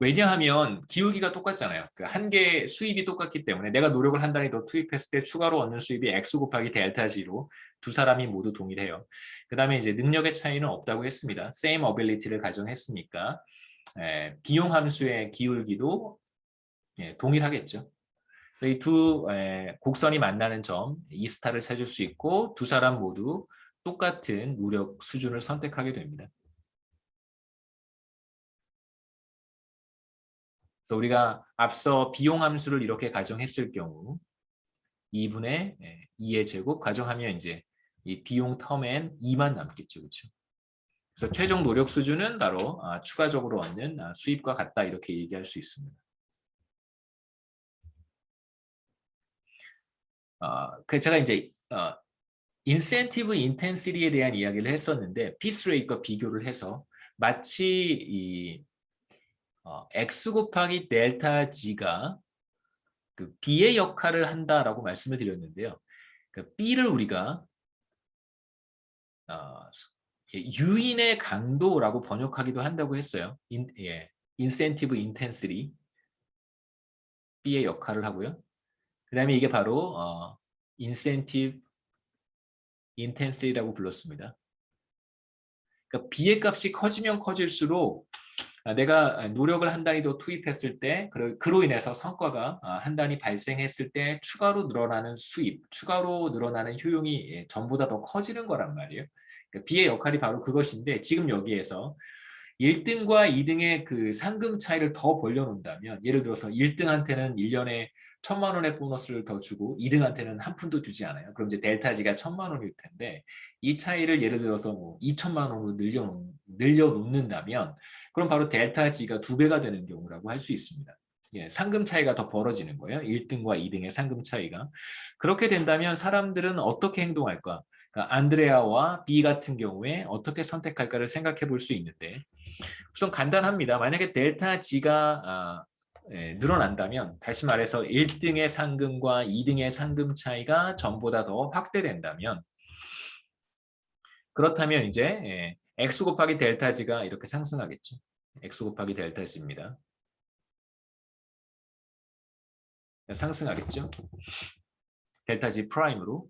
왜냐하면 기울기가 똑같잖아요. 그 한계 수입이 똑같기 때문에 내가 노력을 한 단위 더 투입했을 때 추가로 얻는 수입이 X 곱하기 델타 G로 두 사람이 모두 동일해요. 그 다음에 이제 능력의 차이는 없다고 했습니다. same ability를 가정했으니까 비용 함수의 기울기도 동일하겠죠. 그래서 이 두 곡선이 만나는 점, 이 스타를 찾을 수 있고 두 사람 모두 똑같은 노력 수준을 선택하게 됩니다. 그래서 우리가 앞서 비용 함수를 이렇게 가정했을 경우 2분의 2의 제곱 가정하면 이제 이 비용 텀엔 2만 남겠죠. 그렇죠? 그래서 최종 노력 수준은 바로 추가적으로 얻는 수입과 같다 이렇게 얘기할 수 있습니다. 그 제가 이제 인센티브 인텐시티에 대한 이야기를 했었는데 피스 레이트와 비교를 해서 마치 이 X 곱하기 델타 G가 그 B의 역할을 한다라고 말씀을 드렸는데요. 그 B를 우리가 유인의 강도라고 번역하기도 한다고 했어요. 인센티브 인텐시티 B의 역할을 하고요. 그 다음에 이게 바로 인센티브 인텐시티라고 불렀습니다. 그러니까 B의 값이 커지면 커질수록 내가 노력을 한 단위 더 투입했을 때 그로 인해서 성과가 한 단위 발생했을 때 추가로 늘어나는 수입, 추가로 늘어나는 효용이 전보다 더 커지는 거란 말이에요. 그러니까 B의 역할이 바로 그것인데 지금 여기에서 1등과 2등의 그 상금 차이를 더 벌려놓는다면 예를 들어서 1등한테는 1년에 1,000만 원의 보너스를 더 주고 2등한테는 한 푼도 주지 않아요. 그럼 이제 델타지가 1,000만 원일 텐데 이 차이를 예를 들어서 뭐 2,000만 원으로 늘려놓는다면 그럼 바로 델타지가 2배가 되는 경우라고 할 수 있습니다. 상금 차이가 더 벌어지는 거예요. 1등과 2등의 상금 차이가. 그렇게 된다면 사람들은 어떻게 행동할까? 그러니까 안드레아와 B 같은 경우에 어떻게 선택할까를 생각해 볼 수 있는데 우선 간단합니다. 만약에 델타 G가 늘어난다면 다시 말해서 1등의 상금과 2등의 상금 차이가 전보다 더 확대된다면 그렇다면 이제 X 곱하기 델타 G가 이렇게 상승하겠죠. X 곱하기 델타 G입니다. 상승하겠죠. 델타 G 프라임으로.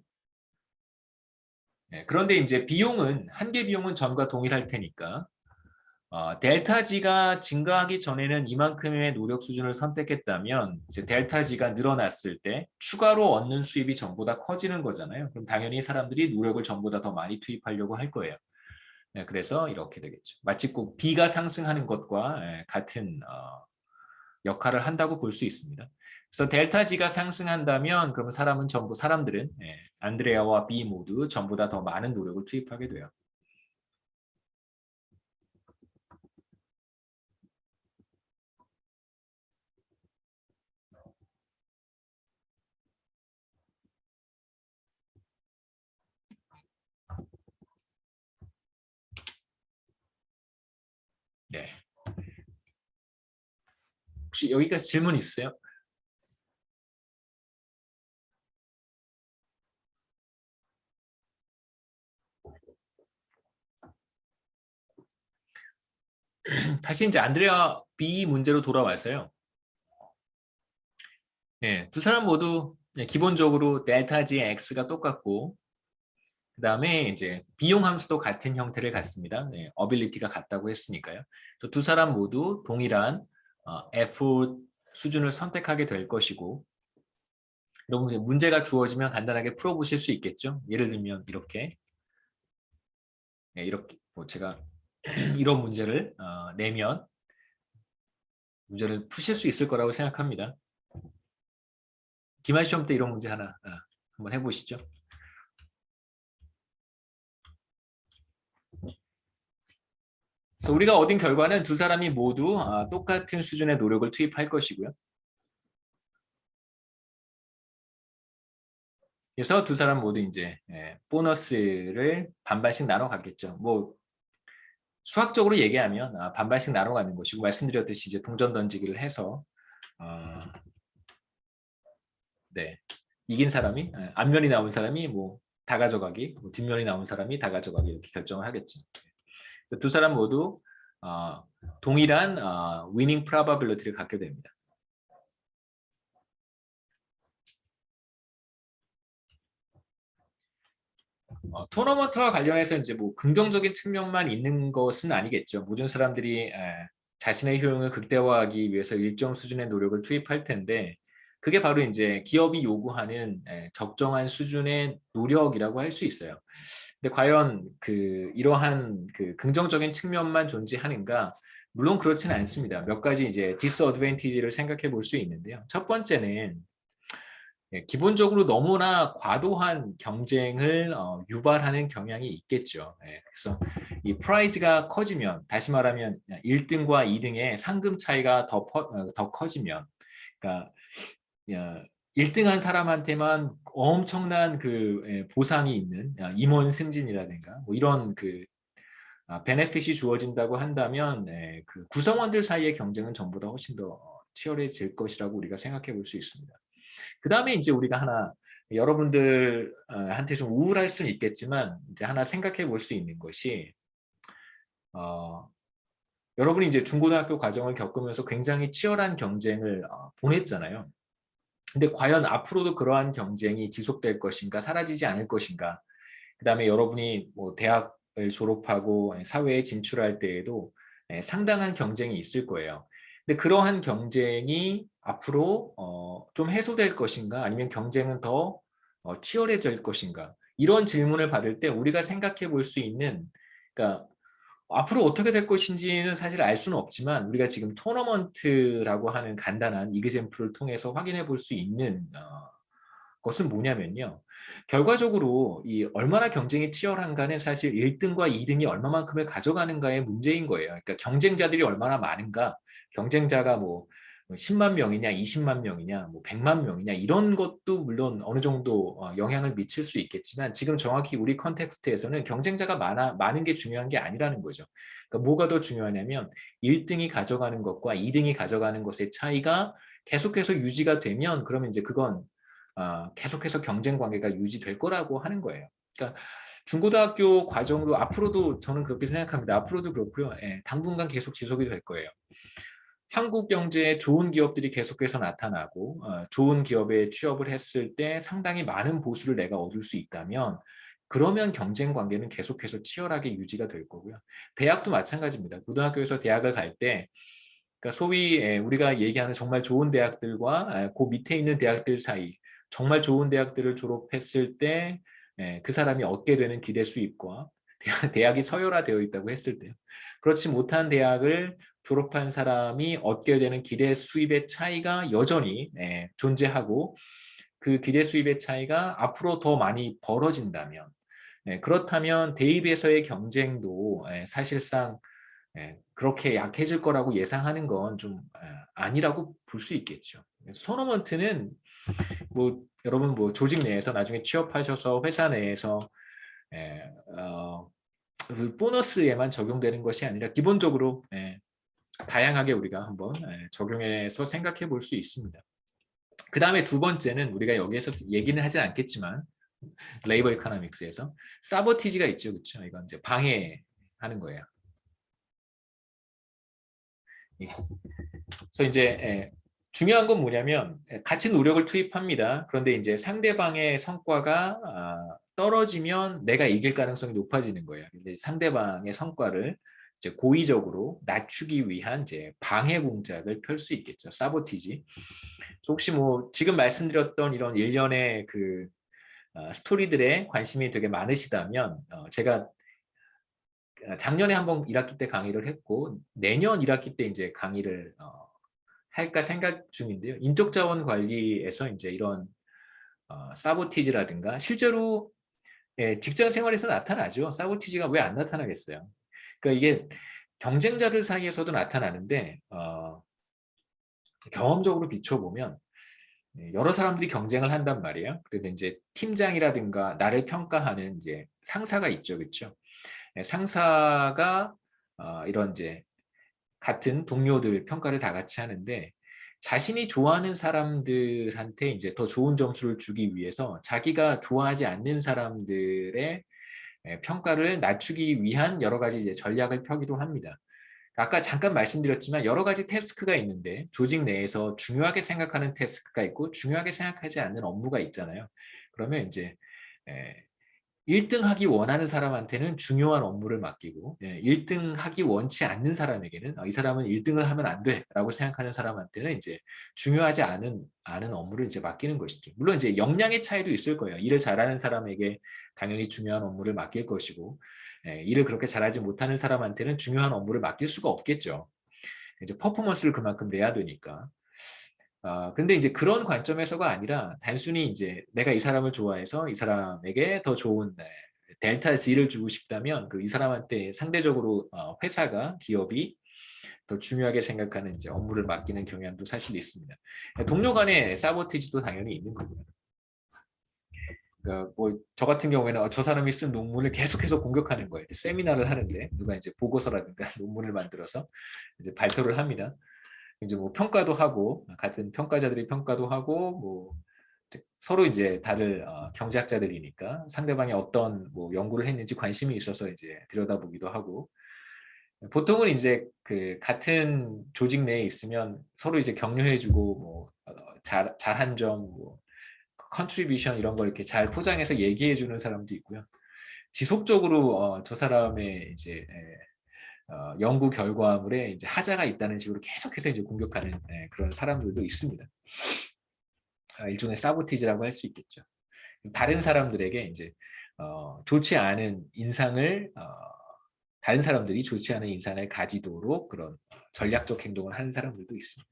그런데 이제 비용은 한계 비용은 전과 동일할 테니까 델타 G가 증가하기 전에는 이만큼의 노력 수준을 선택했다면 이제 델타 G가 늘어났을 때 추가로 얻는 수입이 전보다 커지는 거잖아요. 그럼 당연히 사람들이 노력을 전보다 더 많이 투입하려고 할 거예요. 그래서 이렇게 되겠죠. 마치 꼭 B가 상승하는 것과 같은 역할을 한다고 볼 수 있습니다. 그래서 델타 G가 상승한다면 그러면 사람들은 안드레아와 B 모두 전보다 더 많은 노력을 투입하게 돼요. 네. 혹시 여기까지 질문 있어요? 다시 이제 안드레아 B 문제로 돌아왔어요. 예, 두 사람 모두 기본적으로 델타 G X가 똑같고 그 다음에 이제 비용 함수도 같은 형태를 갖습니다. 네, 어빌리티가 같다고 했으니까요. 또 두 사람 모두 동일한 F 수준을 선택하게 될 것이고 여러분 문제가 주어지면 간단하게 풀어보실 수 있겠죠. 예를 들면 이렇게 네, 이렇게 뭐 제가 이런 문제를 내면 문제를 푸실 수 있을 거라고 생각합니다. 기말 시험 때 이런 문제 하나 한번 해보시죠. 그래서 우리가 얻은 결과는 두 사람이 모두 똑같은 수준의 노력을 투입할 것이고요. 그래서 두 사람 모두 이제 보너스를 반반씩 나눠 갖겠죠. 뭐 수학적으로 얘기하면 반반씩 나눠 가는 것이고 말씀드렸듯이 이제 동전 던지기를 해서 네 이긴 사람이 앞면이 나온 사람이 뭐 다 가져가기, 뭐 뒷면이 나온 사람이 다 가져가기 이렇게 결정을 하겠죠. 두 사람 모두 동일한 winning probability를 갖게 됩니다. 토너먼트와 관련해서 이제 뭐 긍정적인 측면만 있는 것은 아니겠죠. 모든 사람들이 자신의 효용을 극대화하기 위해서 일정 수준의 노력을 투입할 텐데 그게 바로 이제 기업이 요구하는 적정한 수준의 노력이라고 할 수 있어요. 근데 과연 이러한 긍정적인 측면만 존재하는가? 물론 그렇지는 않습니다. 몇 가지 이제 디스어드밴티지를 생각해 볼 수 있는데요. 첫 번째는 기본적으로 너무나 과도한 경쟁을 유발하는 경향이 있겠죠. 그래서 이 프라이즈가 커지면 다시 말하면 1등과 2등의 상금 차이가 더 커지면 그러니까 1등한 사람한테만 엄청난 보상이 있는 임원 승진이라든가 뭐 이런 베네핏이 주어진다고 한다면 구성원들 사이의 경쟁은 전보다 훨씬 더 치열해질 것이라고 우리가 생각해 볼 수 있습니다. 그 다음에 이제 우리가 하나 여러분들한테 좀 우울할 수는 있겠지만 이제 하나 생각해 볼 수 있는 것이 여러분이 이제 중고등학교 과정을 겪으면서 굉장히 치열한 경쟁을 보냈잖아요. 근데 과연 앞으로도 그러한 경쟁이 지속될 것인가 사라지지 않을 것인가 그 다음에 여러분이 뭐 대학을 졸업하고 사회에 진출할 때에도 상당한 경쟁이 있을 거예요. 근데 그러한 경쟁이 앞으로 좀 해소될 것인가 아니면 경쟁은 더 치열해질 것인가 이런 질문을 받을 때 우리가 생각해 볼 수 있는 그러니까 앞으로 어떻게 될 것인지는 사실 알 수는 없지만 우리가 지금 토너먼트라고 하는 간단한 이그젬플을 통해서 확인해 볼 수 있는 것은 뭐냐면요. 결과적으로 이 얼마나 경쟁이 치열한가는 사실 1등과 2등이 얼마만큼을 가져가는가의 문제인 거예요. 그러니까 경쟁자들이 얼마나 많은가, 경쟁자가 뭐 10만 명이냐, 20만 명이냐, 뭐 100만 명이냐 이런 것도 물론 어느 정도 영향을 미칠 수 있겠지만 지금 정확히 우리 컨텍스트에서는 경쟁자가 많은 게 중요한 게 아니라는 거죠. 그러니까 뭐가 더 중요하냐면 1등이 가져가는 것과 2등이 가져가는 것의 차이가 계속해서 유지가 되면 그러면 이제 그건 계속해서 경쟁 관계가 유지될 거라고 하는 거예요. 그러니까 중고등학교 과정으로 앞으로도 저는 그렇게 생각합니다. 앞으로도 그렇고요. 당분간 계속 지속이 될 거예요. 한국 경제에 좋은 기업들이 계속해서 나타나고 좋은 기업에 취업을 했을 때 상당히 많은 보수를 내가 얻을 수 있다면 그러면 경쟁 관계는 계속해서 치열하게 유지가 될 거고요. 대학도 마찬가지입니다. 고등학교에서 대학을 갈 때 그러니까 소위 우리가 얘기하는 정말 좋은 대학들과 그 밑에 있는 대학들 사이 정말 좋은 대학들을 졸업했을 때 그 사람이 얻게 되는 기대 수입과 대학이 서열화되어 있다고 했을 때 그렇지 못한 대학을 졸업한 사람이 얻게 되는 기대 수입의 차이가 여전히 존재하고 그 기대 수입의 차이가 앞으로 더 많이 벌어진다면 그렇다면 대입에서의 경쟁도 사실상 그렇게 약해질 거라고 예상하는 건 좀 아니라고 볼 수 있겠죠. 토너먼트는 뭐 여러분 뭐 조직 내에서 나중에 취업하셔서 회사 내에서 그 보너스에만 적용되는 것이 아니라 기본적으로 다양하게 우리가 한번 적용해서 생각해 볼 수 있습니다. 그 다음에 두 번째는 우리가 여기에서 얘기는 하진 않겠지만 레이버 이코노믹스에서 사보티지가 있죠, 그렇죠? 이건 이제 방해하는 거예요. 그래서 이제 중요한 건 뭐냐면 같이 노력을 투입합니다. 그런데 이제 상대방의 성과가 떨어지면 내가 이길 가능성이 높아지는 거예요. 이제 상대방의 성과를 이제 고의적으로 낮추기 위한 이제 방해 공작을 펼 수 있겠죠. 사보티지. 혹시 뭐 지금 말씀드렸던 이런 일련의 그 스토리들에 관심이 되게 많으시다면 제가 작년에 한번 1학기 때 강의를 했고 내년 1학기 때 이제 강의를 할까 생각 중인데요. 인적 자원 관리에서 이제 이런 사보티지라든가 실제로 직장 생활에서 나타나죠. 사보티지가 왜 안 나타나겠어요? 그러니까 이게 경쟁자들 사이에서도 나타나는데 경험적으로 비춰보면 여러 사람들이 경쟁을 한단 말이에요. 그래서 이제 팀장이라든가 나를 평가하는 이제 상사가 있죠, 그렇죠? 상사가 이런 이제 같은 동료들 평가를 다 같이 하는데 자신이 좋아하는 사람들한테 이제 더 좋은 점수를 주기 위해서 자기가 좋아하지 않는 사람들의 평가를 낮추기 위한 여러 가지 이제 전략을 펴기도 합니다. 아까 잠깐 말씀드렸지만 여러 가지 태스크가 있는데 조직 내에서 중요하게 생각하는 태스크가 있고 중요하게 생각하지 않는 업무가 있잖아요. 그러면 이제 1등 하기 원하는 사람한테는 중요한 업무를 맡기고 1등 하기 원치 않는 사람에게는 이 사람은 1등을 하면 안 돼라고 생각하는 사람한테는 이제 중요하지 않은 업무를 이제 맡기는 것이죠. 물론 이제 역량의 차이도 있을 거예요. 일을 잘하는 사람에게 당연히 중요한 업무를 맡길 것이고 일을 그렇게 잘하지 못하는 사람한테는 중요한 업무를 맡길 수가 없겠죠. 이제 퍼포먼스를 그만큼 내야 되니까. 근데 이제 그런 관점에서가 아니라 단순히 이제 내가 이 사람을 좋아해서 이 사람에게 더 좋은 델타 G를 주고 싶다면 이 사람한테 상대적으로 회사가 기업이 더 중요하게 생각하는 이제 업무를 맡기는 경향도 사실 있습니다. 동료 간의 사보티지도 당연히 있는 거고요. 뭐저 같은 경우에는 저 사람이 쓴 논문을 계속해서 공격하는 거예요. 세미나를 하는데 누가 이제 보고서라든가 논문을 만들어서 이제 발표를 합니다. 이제 뭐 평가도 하고 같은 평가자들이 평가도 하고 뭐 서로 이제 다들 경제학자들이니까 상대방이 어떤 뭐 연구를 했는지 관심이 있어서 이제 들여다보기도 하고 보통은 이제 그 같은 조직 내에 있으면 서로 이제 격려해주고 뭐 잘한 점, 뭐 컨트리뷰션 이런 걸 이렇게 잘 포장해서 얘기해주는 사람도 있고요. 지속적으로 저 사람의 이제 연구 결과물에 이제 하자가 있다는 식으로 계속해서 이제 공격하는 그런 사람들도 있습니다. 일종의 사보티지라고 할 수 있겠죠. 다른 사람들에게 이제 좋지 않은 인상을 다른 사람들이 좋지 않은 인상을 가지도록 그런 전략적 행동을 하는 사람들도 있습니다.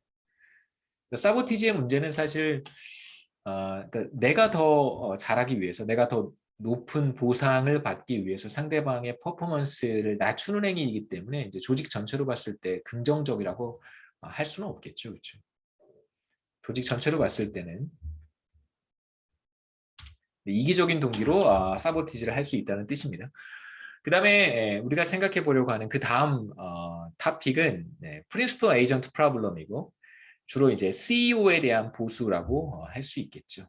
사보티지의 문제는 사실 그러니까 내가 더 잘하기 위해서 내가 더 높은 보상을 받기 위해서 상대방의 퍼포먼스를 낮추는 행위이기 때문에 이제 조직 전체로 봤을 때 긍정적이라고 할 수는 없겠죠, 그렇죠? 조직 전체로 봤을 때는 이기적인 동기로 사보티지를 할 수 있다는 뜻입니다. 그 다음에 우리가 생각해 보려고 하는 그 다음 토픽은 Principal Agent Problem이고 주로 이제 CEO에 대한 보수라고 할 수 있겠죠.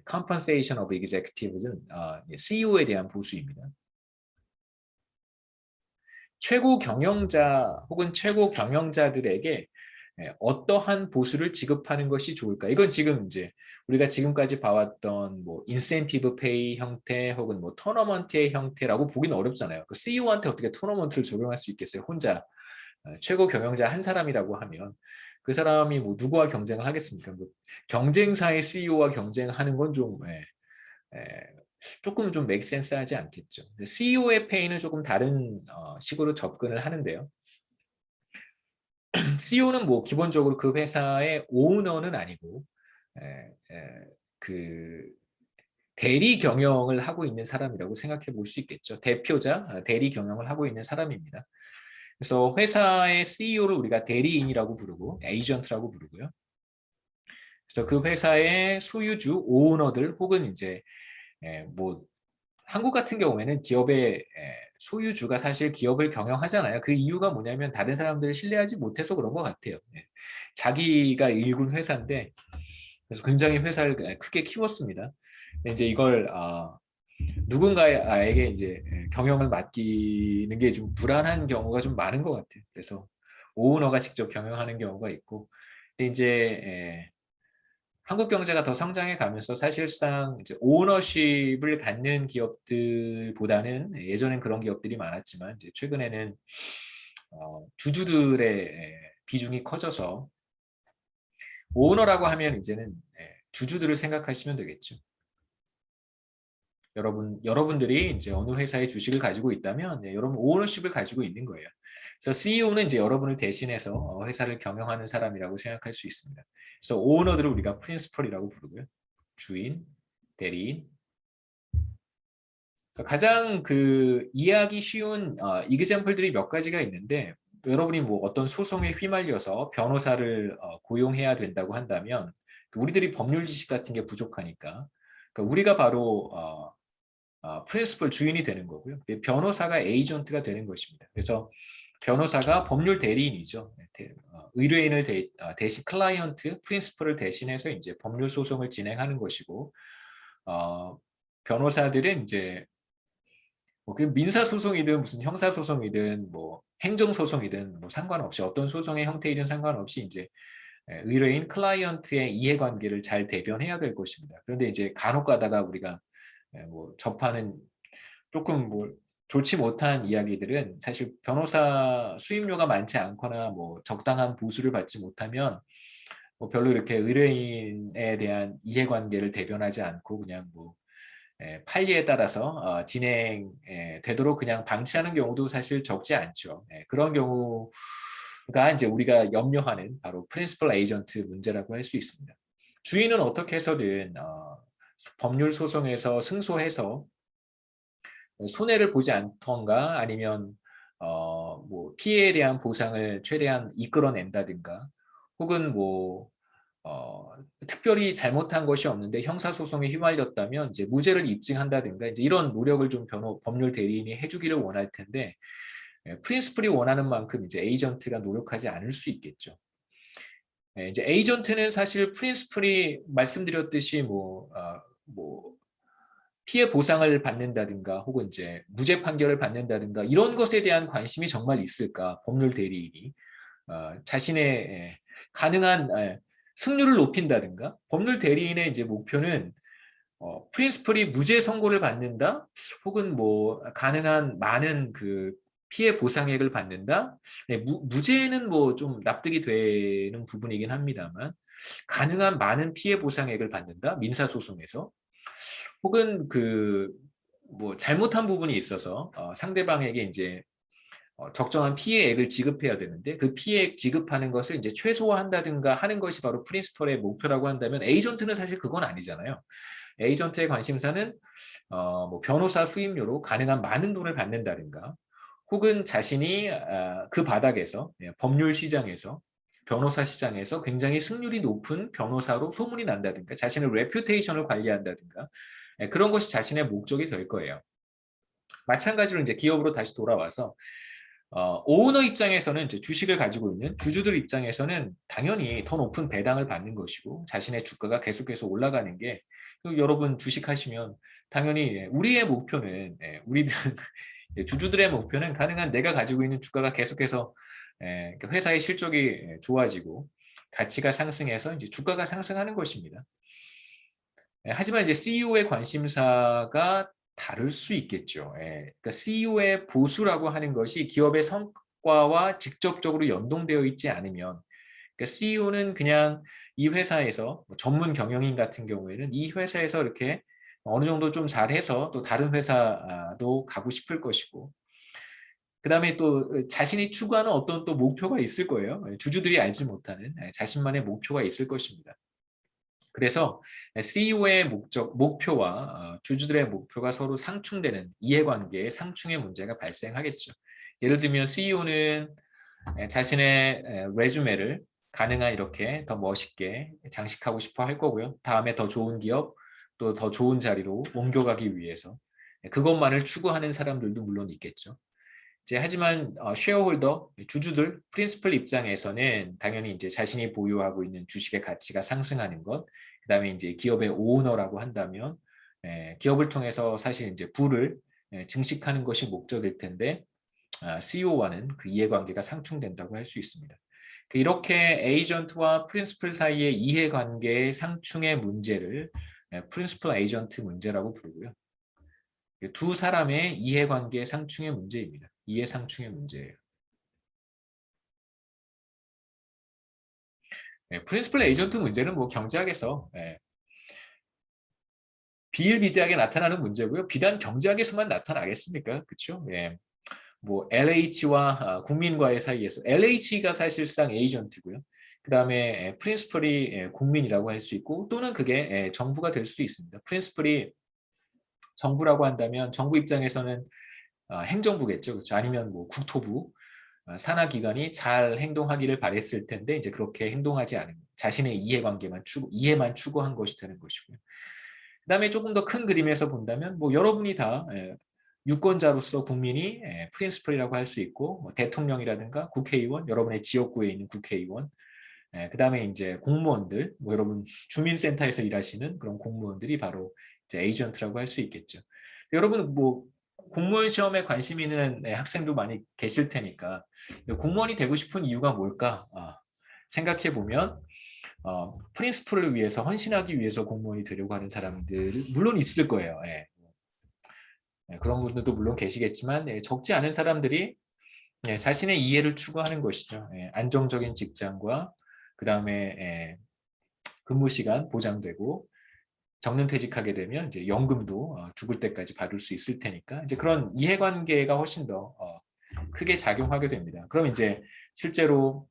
Compensation of Executives는 CEO에 대한 보수입니다. 최고 경영자 혹은 최고 경영자들에게 어떠한 보수를 지급하는 것이 좋을까? 이건 지금 이제 우리가 지금까지 봐왔던 뭐 인센티브 페이 형태 혹은 뭐 토너먼트의 형태라고 보기는 어렵잖아요. 그 CEO한테 어떻게 토너먼트를 적용할 수 있겠어요? 혼자 최고 경영자 한 사람이라고 하면 그 사람이 뭐 누구와 경쟁을 하겠습니까? 뭐 경쟁사의 CEO와 경쟁하는 건 좀 조금 좀 make sense 하지 않겠죠. CEO의 페이는 조금 다른 식으로 접근을 하는데요. CEO는 뭐 기본적으로 그 회사의 오너는 아니고 그 대리 경영을 하고 있는 사람이라고 생각해 볼 수 있겠죠. 대표자, 대리 경영을 하고 있는 사람입니다. 그래서 회사의 CEO를 우리가 대리인이라고 부르고 에이전트라고 부르고요. 그래서 그 회사의 소유주, 오너들 혹은 이제 뭐 한국 같은 경우에는 기업의 소유주가 사실 기업을 경영하잖아요. 그 이유가 뭐냐면 다른 사람들을 신뢰하지 못해서 그런 것 같아요. 자기가 일군 회사인데 그래서 굉장히 회사를 크게 키웠습니다. 이제 이걸 누군가에게 이제 경영을 맡기는 게 좀 불안한 경우가 좀 많은 것 같아요. 그래서 오너가 직접 경영하는 경우가 있고, 근데 이제 한국 경제가 더 성장해 가면서 사실상 이제 오너십을 갖는 기업들보다는 예전엔 그런 기업들이 많았지만 이제 최근에는 주주들의 비중이 커져서 오너라고 하면 이제는 주주들을 생각하시면 되겠죠. 여러분들이 이제 어느 회사의 주식을 가지고 있다면 여러분 오너십을 가지고 있는 거예요. 그래서 CEO는 이제 여러분을 대신해서 회사를 경영하는 사람이라고 생각할 수 있습니다. 그래서 오너들을 우리가 프린시펄이라고 부르고요. 주인, 대리인. 그래서 가장 그 이해하기 쉬운 이그젬플들이 몇 가지가 있는데, 여러분이 뭐 어떤 소송에 휘말려서 변호사를 고용해야 된다고 한다면 우리들이 법률 지식 같은 게 부족하니까 그러니까 우리가 바로 프린시플 주인이 되는 거고요. 변호사가 에이전트가 되는 것입니다. 그래서 변호사가 법률 대리인이죠. 의뢰인을 대신 클라이언트, 프린시플을 대신해서 이제 법률 소송을 진행하는 것이고, 변호사들은 이제 그 민사 소송이든 무슨 형사 소송이든 뭐 행정 소송이든 뭐 상관없이 어떤 소송의 형태이든 상관없이 이제 의뢰인 클라이언트의 이해관계를 잘 대변해야 될 것입니다. 그런데 이제 간혹 가다가 우리가 뭐 접하는 조금 뭐 좋지 못한 이야기들은 사실 변호사 수임료가 많지 않거나 뭐 적당한 보수를 받지 못하면 뭐 별로 이렇게 의뢰인에 대한 이해관계를 대변하지 않고 그냥 뭐 판례에 따라서 진행되도록 그냥 방치하는 경우도 사실 적지 않죠. 그런 경우가 이제 우리가 염려하는 바로 프린시플 에이전트 문제라고 할 수 있습니다. 주인은 어떻게 해서든 법률 소송에서 승소해서 손해를 보지 않던가 아니면 뭐 피해에 대한 보상을 최대한 이끌어낸다든가 혹은 뭐 특별히 잘못한 것이 없는데 형사소송에 휘말렸다면 이제 무죄를 입증한다든가 이제 이런 노력을 좀 법률 대리인이 해주기를 원할 텐데 프린시플이 원하는 만큼 이제 에이전트가 노력하지 않을 수 있겠죠. 이제 에이전트는 사실 프린시플이 말씀드렸듯이 뭐 피해 보상을 받는다든가 혹은 이제 무죄 판결을 받는다든가 이런 것에 대한 관심이 정말 있을까? 법률 대리인이 자신의 가능한 승률을 높인다든가 법률 대리인의 이제 목표는 프린시플이 무죄 선고를 받는다 혹은 뭐 가능한 많은 그 피해 보상액을 받는다. 무죄는 뭐 좀 납득이 되는 부분이긴 합니다만 가능한 많은 피해 보상액을 받는다 민사 소송에서 혹은 그 뭐 잘못한 부분이 있어서 상대방에게 이제 적정한 피해액을 지급해야 되는데 그 피해액 지급하는 것을 이제 최소화한다든가 하는 것이 바로 프린시펄의 목표라고 한다면 에이전트는 사실 그건 아니잖아요. 에이전트의 관심사는 뭐 변호사 수임료로 가능한 많은 돈을 받는다든가 혹은 자신이 그 바닥에서 법률 시장에서 변호사 시장에서 굉장히 승률이 높은 변호사로 소문이 난다든가 자신의 레퓨테이션을 관리한다든가 그런 것이 자신의 목적이 될 거예요. 마찬가지로 이제 기업으로 다시 돌아와서 오너 입장에서는 이제 주식을 가지고 있는 주주들 입장에서는 당연히 더 높은 배당을 받는 것이고 자신의 주가가 계속해서 올라가는 게 여러분 주식하시면 당연히 우리의 목표는 우리들 주주들의 목표는 가능한 내가 가지고 있는 주가가 계속해서 회사의 실적이 좋아지고 가치가 상승해서 이제 주가가 상승하는 것입니다. 하지만 이제 CEO의 관심사가 다를 수 있겠죠. 그러니까 CEO의 보수라고 하는 것이 기업의 성과와 직접적으로 연동되어 있지 않으면 그러니까 CEO는 그냥 이 회사에서 전문 경영인 같은 경우에는 이 회사에서 이렇게 어느 정도 좀 잘해서 또 다른 회사도 가고 싶을 것이고 그다음에 또 자신이 추구하는 어떤 또 목표가 있을 거예요. 주주들이 알지 못하는 자신만의 목표가 있을 것입니다. 그래서 CEO의 목표와 주주들의 목표가 서로 상충되는 이해관계의 상충의 문제가 발생하겠죠. 예를 들면 CEO는 자신의 레주메를 가능한 이렇게 더 멋있게 장식하고 싶어 할 거고요. 다음에 더 좋은 기업, 또 더 좋은 자리로 옮겨가기 위해서 그것만을 추구하는 사람들도 물론 있겠죠. 하지만 쉐어홀더, 주주들, 프린시플 입장에서는 당연히 이제 자신이 보유하고 있는 주식의 가치가 상승하는 것, 그다음에 이제 기업의 오너라고 한다면 기업을 통해서 사실 이제 부를 증식하는 것이 목적일 텐데 CEO와는 그 이해관계가 상충된다고 할 수 있습니다. 이렇게 에이전트와 프린시플 사이의 이해관계의 상충의 문제를 프린시플 에이전트 문제라고 부르고요. 두 사람의 이해관계 상충의 문제입니다. 이해 상충의 문제예요. 프린시플 에이전트 문제는 뭐 경제학에서 비일비재하게 나타나는 문제고요. 비단 경제학에서만 나타나겠습니까? 그렇죠? 뭐 LH와 국민과의 사이에서 LH가 사실상 에이전트고요. 그 다음에 프린시플이 국민이라고 할 수 있고 또는 그게 정부가 될 수도 있습니다. 프린시플이 정부라고 한다면 정부 입장에서는 행정부겠죠. 그렇죠? 아니면 뭐 국토부, 산하기관이 잘 행동하기를 바랬을 텐데 이제 그렇게 행동하지 않은 자신의 이해만 추구한 것이 되는 것이고요. 그다음에 조금 더 큰 그림에서 본다면 뭐 여러분이 다 유권자로서 국민이 프린시플이라고 할 수 있고 뭐 대통령이라든가 국회의원, 여러분의 지역구에 있는 국회의원, 그다음에 이제 공무원들, 뭐 여러분 주민센터에서 일하시는 그런 공무원들이 바로 이제 에이전트라고 할 수 있겠죠. 여러분 뭐 공무원 시험에 관심 있는 학생도 많이 계실 테니까 공무원이 되고 싶은 이유가 뭘까 생각해 보면 프린시플을 위해서 헌신하기 위해서 공무원이 되려고 하는 사람들 물론 있을 거예요. 그런 분들도 물론 계시겠지만 적지 않은 사람들이 자신의 이해를 추구하는 것이죠. 안정적인 직장과 그 다음에 근무 시간 보장되고 정년퇴직하게 되면 이제 연금도 죽을 때까지 받을 수 있을 테니까 이제 그런 이해관계가 훨씬 더 크게 작용하게 됩니다. 그럼 이제 실제로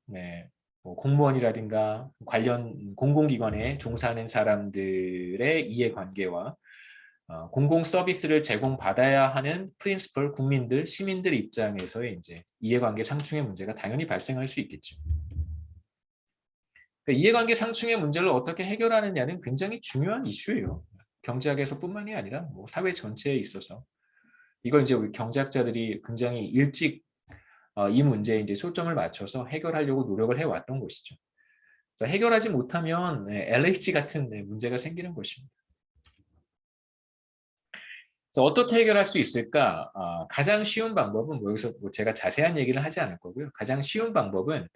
뭐 공무원이라든가 관련 공공기관에 종사하는 사람들의 이해관계와 공공 서비스를 제공받아야 하는 프린시플 국민들, 시민들 입장에서의 이제 이해관계 상충의 문제가 당연히 발생할 수 있겠죠. 그러니까 이해관계 상충의 문제를 어떻게 해결하느냐는 굉장히 중요한 이슈예요. 경제학에서뿐만이 아니라 뭐 사회 전체에 있어서 이걸 이제 우리 경제학자들이 굉장히 일찍 이 문제에 이제 초점을 맞춰서 해결하려고 노력을 해왔던 것이죠. 그래서 해결하지 못하면 LH 같은 문제가 생기는 것입니다. 그래서 어떻게 해결할 수 있을까? 가장 쉬운 방법은 뭐 여기서 뭐 제가 자세한 얘기를 하지 않을 거고요. 가장 쉬운 방법은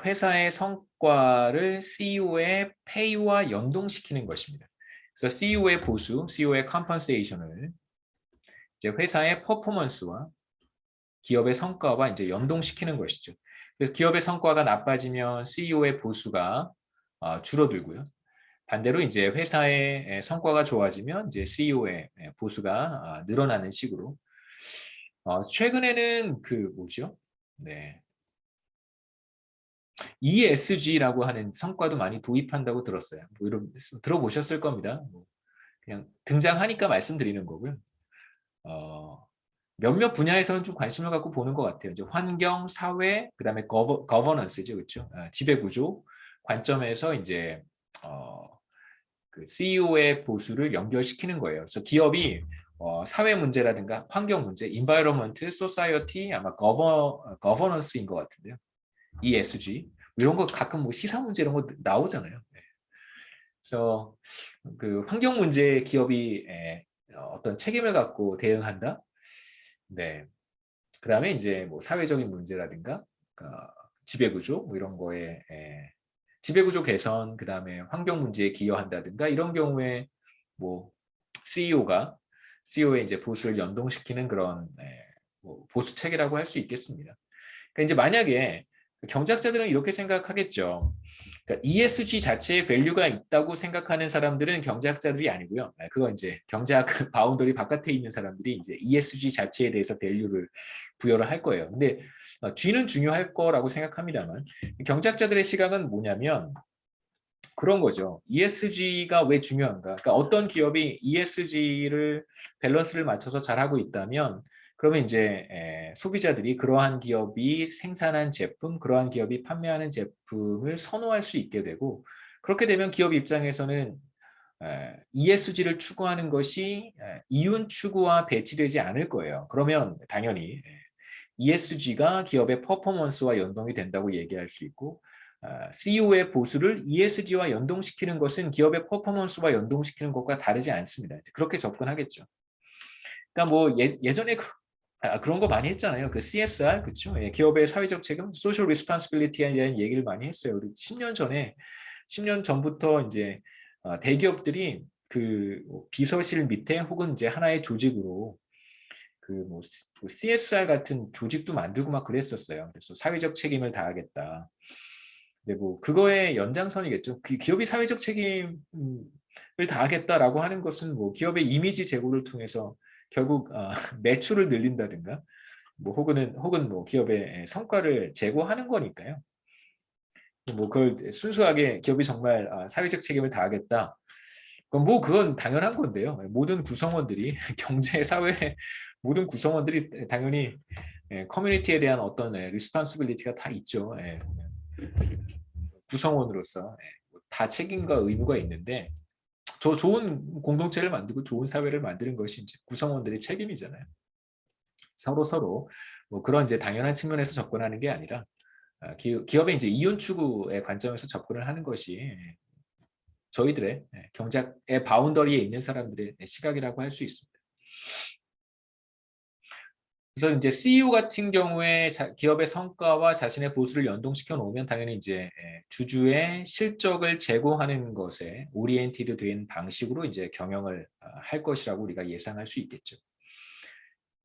회사의 성과를 CEO의 페이와 연동시키는 것입니다. 그래서 CEO의 보수, CEO의 컴펀세이션을 이제 회사의 퍼포먼스와 기업의 성과와 이제 연동시키는 것이죠. 그래서 기업의 성과가 나빠지면 CEO의 보수가 줄어들고요. 반대로 이제 회사의 성과가 좋아지면 이제 CEO의 보수가 늘어나는 식으로. 최근에는 그 뭐죠? 네. ESG라고 하는 성과도 많이 도입한다고 들었어요. 뭐 이런 들어보셨을 겁니다. 뭐 그냥 등장하니까 말씀드리는 거고요. 몇몇 분야에서는 좀 관심을 갖고 보는 것 같아요. 이제 환경, 사회, 그다음에 거버넌스죠, 그렇죠? 지배 구조 관점에서 이제 그 CEO의 보수를 연결시키는 거예요. 그래서 기업이 사회 문제라든가 환경 문제, environment, society, 아마 governance인 것 같은데요. ESG 이런 거 가끔 뭐 시사 문제 이런 거 나오잖아요. 그래서 그 환경 문제에 기업이 어떤 책임을 갖고 대응한다. 네. 그다음에 이제 뭐 사회적인 문제라든가 지배구조 뭐 이런 거에 지배구조 개선, 그다음에 환경 문제에 기여한다든가 이런 경우에 뭐 CEO의 이제 보수를 연동시키는 그런 뭐 보수 체계라고 할 수 있겠습니다. 그러니까 이제 만약에 경제학자들은 이렇게 생각하겠죠. 그러니까 ESG 자체에 밸류가 있다고 생각하는 사람들은 경제학자들이 아니고요. 그건 이제 경제학 바운더리 바깥에 있는 사람들이 이제 ESG 자체에 대해서 밸류를 부여를 할 거예요. 근데 G는 중요할 거라고 생각합니다만 경제학자들의 시각은 뭐냐면 그런 거죠. ESG가 왜 중요한가? 그러니까 어떤 기업이 ESG를 밸런스를 맞춰서 잘하고 있다면 그러면 이제 소비자들이 그러한 기업이 생산한 제품, 그러한 기업이 판매하는 제품을 선호할 수 있게 되고 그렇게 되면 기업 입장에서는 ESG를 추구하는 것이 이윤 추구와 배치되지 않을 거예요. 그러면 당연히 ESG가 기업의 퍼포먼스와 연동이 된다고 얘기할 수 있고 CEO의 보수를 ESG와 연동시키는 것은 기업의 퍼포먼스와 연동시키는 것과 다르지 않습니다. 그렇게 접근하겠죠. 그러니까 뭐 예전에 그런 거 많이 했잖아요. 그 CSR, 그쵸? 예, 기업의 사회적 책임, Social Responsibility에 대한 얘기를 많이 했어요. 우리 10년 전에, 10년 전부터 이제 대기업들이 그뭐 비서실 밑에 혹은 이제 하나의 조직으로 그뭐 CSR 같은 조직도 만들고 막 그랬었어요. 그래서 사회적 책임을 다하겠다. 근데 뭐 그거의 연장선이겠죠. 그 기업이 사회적 책임을 다하겠다라고 하는 것은 뭐 기업의 이미지 제고를 통해서 결국 매출을 늘린다든가 뭐 혹은 뭐 기업의 성과를 제고하는 거니까요. 뭐 그걸 순수하게 기업이 정말 사회적 책임을 다하겠다. 그럼 뭐 그건 당연한 건데요. 모든 구성원들이 경제 사회 모든 구성원들이 당연히 커뮤니티에 대한 어떤 리스폰시빌리티가 다 있죠. 구성원으로서 다 책임과 의무가 있는데 저 좋은 공동체를 만들고 좋은 사회를 만드는 것이 이제 구성원들의 책임이잖아요. 서로 뭐 그런 이제 당연한 측면에서 접근하는 게 아니라 기업의 이제 이윤 추구의 관점에서 접근을 하는 것이 저희들의 경작의 바운더리에 있는 사람들의 시각이라고 할 수 있습니다. 그래서 이제 CEO 같은 경우에 기업의 성과와 자신의 보수를 연동시켜 놓으면 당연히 이제 주주의 실적을 제고하는 것에 오리엔티드 된 방식으로 이제 경영을 할 것이라고 우리가 예상할 수 있겠죠.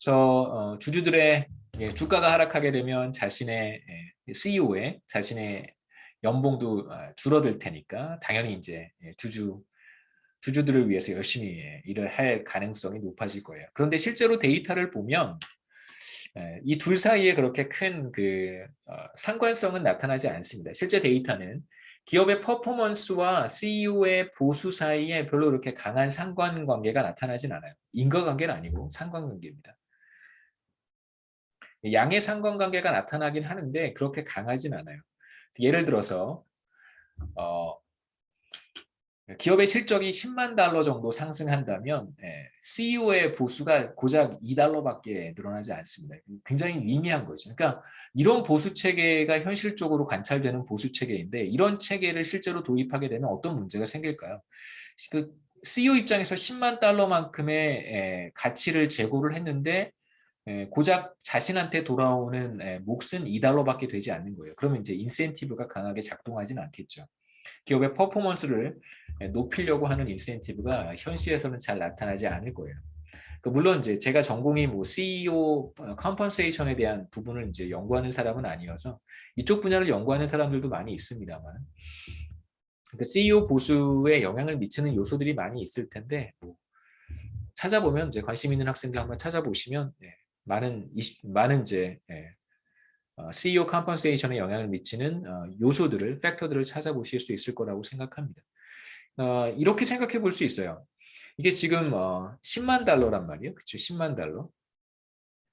그래서 주주들의 주가가 하락하게 되면 자신의 CEO의 자신의 연봉도 줄어들 테니까 당연히 이제 주주들을 위해서 열심히 일을 할 가능성이 높아질 거예요. 그런데 실제로 데이터를 보면 이 둘 사이에 그렇게 큰 그 상관성은 나타나지 않습니다. 실제 데이터는 기업의 퍼포먼스와 CEO의 보수 사이에 별로 그렇게 강한 상관관계가 나타나진 않아요. 인과관계는 아니고 상관관계입니다. 양의 상관관계가 나타나긴 하는데 그렇게 강하진 않아요. 예를 들어서 어, 기업의 실적이 10만 달러 정도 상승한다면 CEO의 보수가 고작 2달러밖에 늘어나지 않습니다. 굉장히 미미한 거죠. 그러니까 이런 보수 체계가 현실적으로 관찰되는 보수 체계인데 이런 체계를 실제로 도입하게 되면 어떤 문제가 생길까요? 그 CEO 입장에서 10만 달러만큼의 가치를 제고를 했는데 고작 자신한테 돌아오는 몫은 2달러밖에 되지 않는 거예요. 그러면 이제 인센티브가 강하게 작동하지는 않겠죠. 기업의 퍼포먼스를 높이려고 하는 인센티브가 현실에서는 잘 나타나지 않을 거예요. 물론 이제 제가 전공이 뭐 CEO 컴펀세이션에 대한 부분을 이제 연구하는 사람은 아니어서 이쪽 분야를 연구하는 사람들도 많이 있습니다만 그러니까 CEO 보수에 영향을 미치는 요소들이 많이 있을 텐데 뭐 찾아보면 이제 관심 있는 학생들 한번 찾아보시면 많은 이제 CEO 컴펀세이션에 영향을 미치는 요소들을 팩터들을 찾아보실 수 있을 거라고 생각합니다. 이렇게 생각해 볼 수 있어요. 이게 지금 10만 달러란 말이에요. 그렇죠? 10만 달러.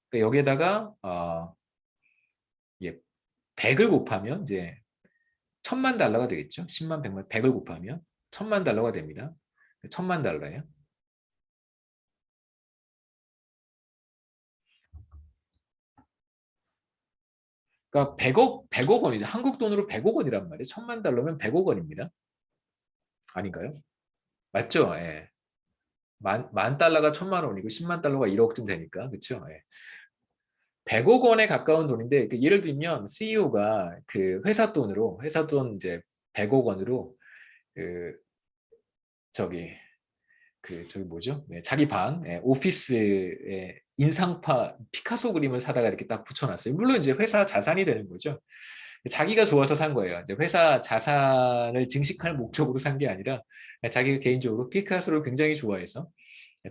그러니까 여기에다가 예, 100을 곱하면 이제 1000만 달러가 되겠죠. 10만 100만 100을 곱하면 1000만 달러가 됩니다. 1000만 달러예요. 그러니까 100억 원이죠. 한국 돈으로 100억 원이란 말이에요. 1000만 달러면 100억 원입니다. 아닌가요? 맞죠? 예. 만 달러가 1000만 원이고 10만 달러가 1억쯤 되니까. 그렇죠? 예. 100억 원에 가까운 돈인데 예를 들면 CEO가 그 회사 돈 이제 100억 원으로 그 저기 저기 뭐죠? 네, 자기 방 오피스에 인상파 피카소 그림을 사다가 이렇게 딱 붙여놨어요. 물론 이제 회사 자산이 되는 거죠. 자기가 좋아서 산 거예요. 이제 회사 자산을 증식할 목적으로 산 게 아니라 자기가 개인적으로 피카소를 굉장히 좋아해서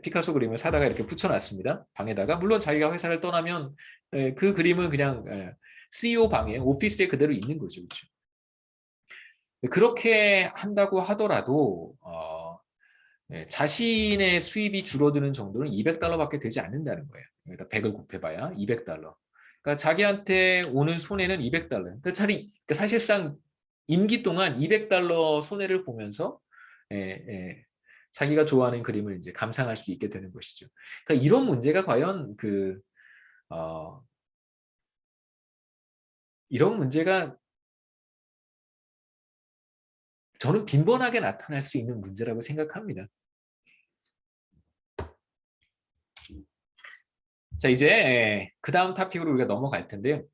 피카소 그림을 사다가 이렇게 붙여놨습니다. 방에다가 물론 자기가 회사를 떠나면 그 그림은 그냥 CEO 방에 오피스에 그대로 있는 거죠. 그렇죠? 그렇게 한다고 하더라도 자신의 수입이 줄어드는 정도는 200달러밖에 되지 않는다는 거예요. 그러니까 100을 곱해봐야 200달러. 그러니까 자기한테 오는 손해는 200달러. 그러니까 사실상 임기 동안 200달러 손해를 보면서 예, 예, 자기가 좋아하는 그림을 이제 감상할 수 있게 되는 것이죠. 그러니까 이런 문제가 과연 어, 이런 문제가 저는 빈번하게 나타날 수 있는 문제라고 생각합니다. 자, 이제 그 다음 토픽으로 우리가 넘어갈 텐데요.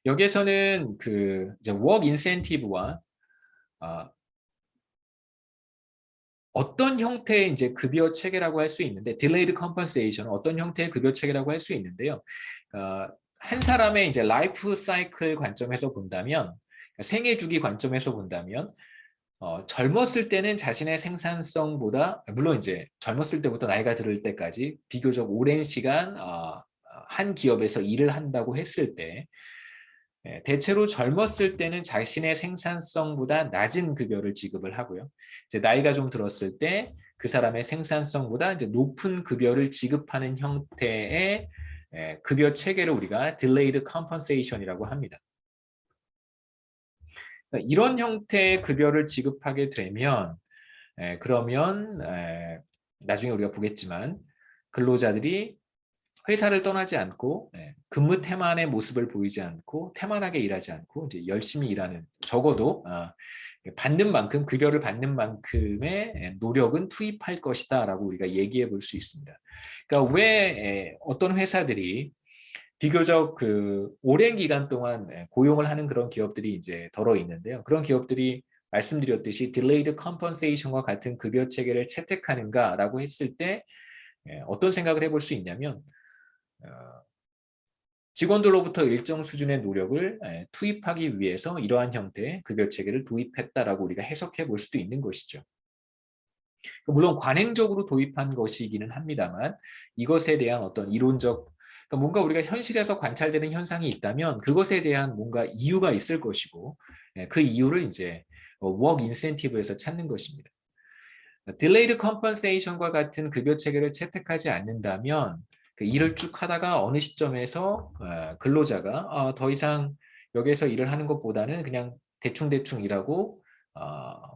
여기에서는 그 이제 work incentive와 어떤 형태의 이제 급여 체계라고 할 수 있는데, delayed compensation은 어떤 형태의 급여 체계라고 할 수 있는데요. 한 사람의 이제 라이프 사이클 관점에서 본다면, 생애 주기 관점에서 본다면, 젊었을 때는 자신의 생산성보다, 물론 이제 젊었을 때부터 나이가 들을 때까지 비교적 오랜 시간 한 기업에서 일을 한다고 했을 때, 대체로 젊었을 때는 자신의 생산성보다 낮은 급여를 지급을 하고요. 이제 나이가 좀 들었을 때 그 사람의 생산성보다 이제 높은 급여를 지급하는 형태의 급여 체계를 우리가 delayed compensation이라고 합니다. 이런 형태의 급여를 지급하게 되면 그러면 나중에 우리가 보겠지만 근로자들이 회사를 떠나지 않고 근무 태만의 모습을 보이지 않고 태만하게 일하지 않고 이제 열심히 일하는, 적어도 받는 만큼, 급여를 받는 만큼의 노력은 투입할 것이다라고 우리가 얘기해 볼 수 있습니다. 그러니까 왜 어떤 회사들이 비교적 그 오랜 기간 동안 고용을 하는 그런 기업들이 이제 덜어 있는데요. 그런 기업들이 말씀드렸듯이 delayed compensation과 같은 급여 체계를 채택하는가라고 했을 때 어떤 생각을 해볼 수 있냐면, 직원들로부터 일정 수준의 노력을 투입하기 위해서 이러한 형태의 급여 체계를 도입했다라고 우리가 해석해 볼 수도 있는 것이죠. 물론 관행적으로 도입한 것이기는 합니다만, 이것에 대한 어떤 이론적, 그러니까 뭔가 우리가 현실에서 관찰되는 현상이 있다면 그것에 대한 뭔가 이유가 있을 것이고, 그 이유를 이제 work incentive에서 찾는 것입니다. delayed compensation과 같은 급여 체계를 채택하지 않는다면 그 일을 쭉 하다가 어느 시점에서 근로자가 더 이상 여기서 일을 하는 것보다는 그냥 대충대충 일하고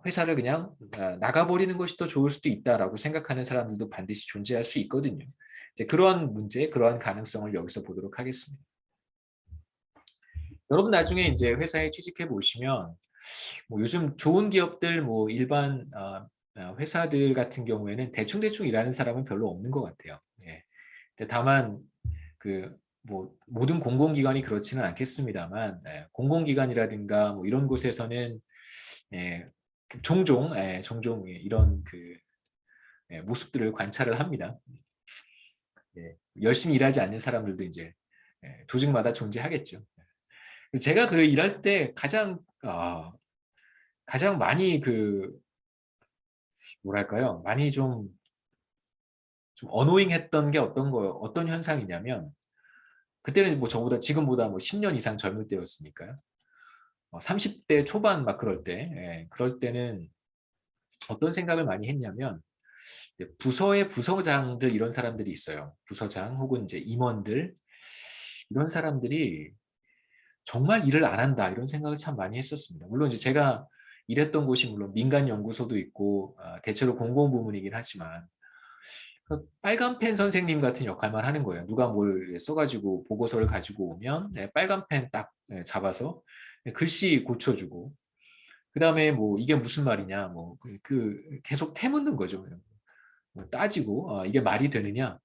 회사를 그냥 나가버리는 것이 더 좋을 수도 있다라고 생각하는 사람들도 반드시 존재할 수 있거든요. 이제 그러한 문제, 그러한 가능성을 여기서 보도록 하겠습니다. 여러분 나중에 이제 회사에 취직해 보시면 뭐 요즘 좋은 기업들, 뭐 일반 회사들 같은 경우에는 대충대충 일하는 사람은 별로 없는 것 같아요. 예. 다만 그 뭐 모든 공공기관이 그렇지는 않겠습니다만 공공기관이라든가 뭐 이런 곳에서는 종종 이런 그 모습들을 관찰을 합니다. 열심히 일하지 않는 사람들도 이제 조직마다 존재하겠죠. 제가 그 일할 때 가장 많이 그 뭐랄까요? 많이 좀 어노잉했던 게 어떤 현상이냐면, 그때는 뭐 저보다 지금보다 뭐 10년 이상 젊을 때였으니까요. 30대 초반 막 그럴 때는 어떤 생각을 많이 했냐면, 부서의 부서장들 이런 사람들이 있어요. 부서장 혹은 이제 임원들, 이런 사람들이 정말 일을 안 한다 이런 생각을 참 많이 했었습니다. 물론 이제 제가 일했던 곳이 물론 민간 연구소도 있고 대체로 공공부문이긴 하지만 그 빨간 펜 선생님 같은 역할만 하는 거예요. 누가 뭘 써가지고 보고서를 가지고 오면 빨간 펜 딱 잡아서 글씨 고쳐주고, 그 다음에 뭐 이게 무슨 말이냐, 뭐 계속 캐묻는 거죠. 뭐 따지고 이게 말이 되느냐.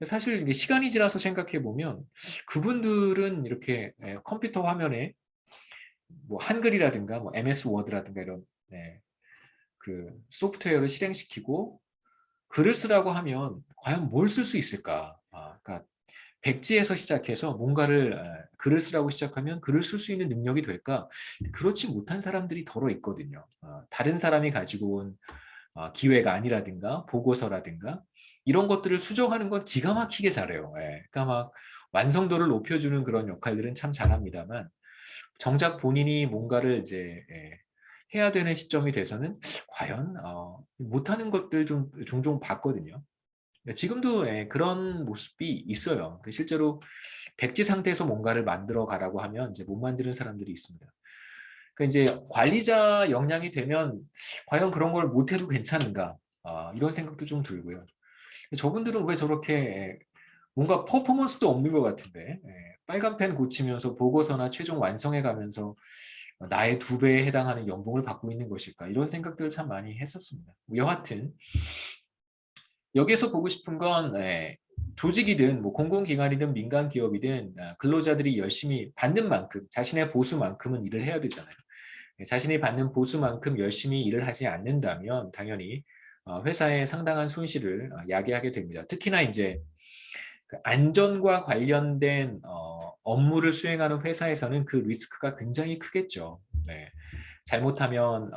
사실 이게 시간이 지나서 생각해 보면 그분들은 이렇게 컴퓨터 화면에 뭐 한글이라든가 뭐 MS 워드라든가 이런 그 소프트웨어를 실행시키고 글을 쓰라고 하면 과연 뭘 쓸 수 있을까? 그러니까 백지에서 시작해서 뭔가를 글을 쓰라고 시작하면 글을 쓸 수 있는 능력이 될까? 그렇지 못한 사람들이 덜어 있거든요. 다른 사람이 가지고 온 기획안이라든가 보고서라든가 이런 것들을 수정하는 건 기가 막히게 잘해요. 그러니까 막 완성도를 높여주는 그런 역할들은 참 잘합니다만, 정작 본인이 뭔가를 이제 해야 되는 시점이 돼서는 과연 못하는 것들 좀 종종 봤거든요. 지금도 그런 모습이 있어요. 실제로 백지 상태에서 뭔가를 만들어 가라고 하면 이제 못 만드는 사람들이 있습니다. 그러니까 이제 관리자 역량이 되면 과연 그런 걸 못해도 괜찮은가, 이런 생각도 좀 들고요. 저분들은 왜 저렇게 뭔가 퍼포먼스도 없는 것 같은데 빨간 펜 고치면서 보고서나 최종 완성해 가면서 나의 2배에 해당하는 연봉을 받고 있는 것일까, 이런 생각들을 참 많이 했었습니다. 여하튼 여기서 보고 싶은 건 조직이든 뭐 공공기관이든 민간 기업이든 근로자들이 열심히 받는 만큼 자신의 보수만큼은 일을 해야 되잖아요. 자신이 받는 보수만큼 열심히 일을 하지 않는다면 당연히 회사에 상당한 손실을 야기하게 됩니다. 특히나 이제 그 안전과 관련된 업무를 수행하는 회사에서는 그 리스크가 굉장히 크겠죠. 네. 잘못하면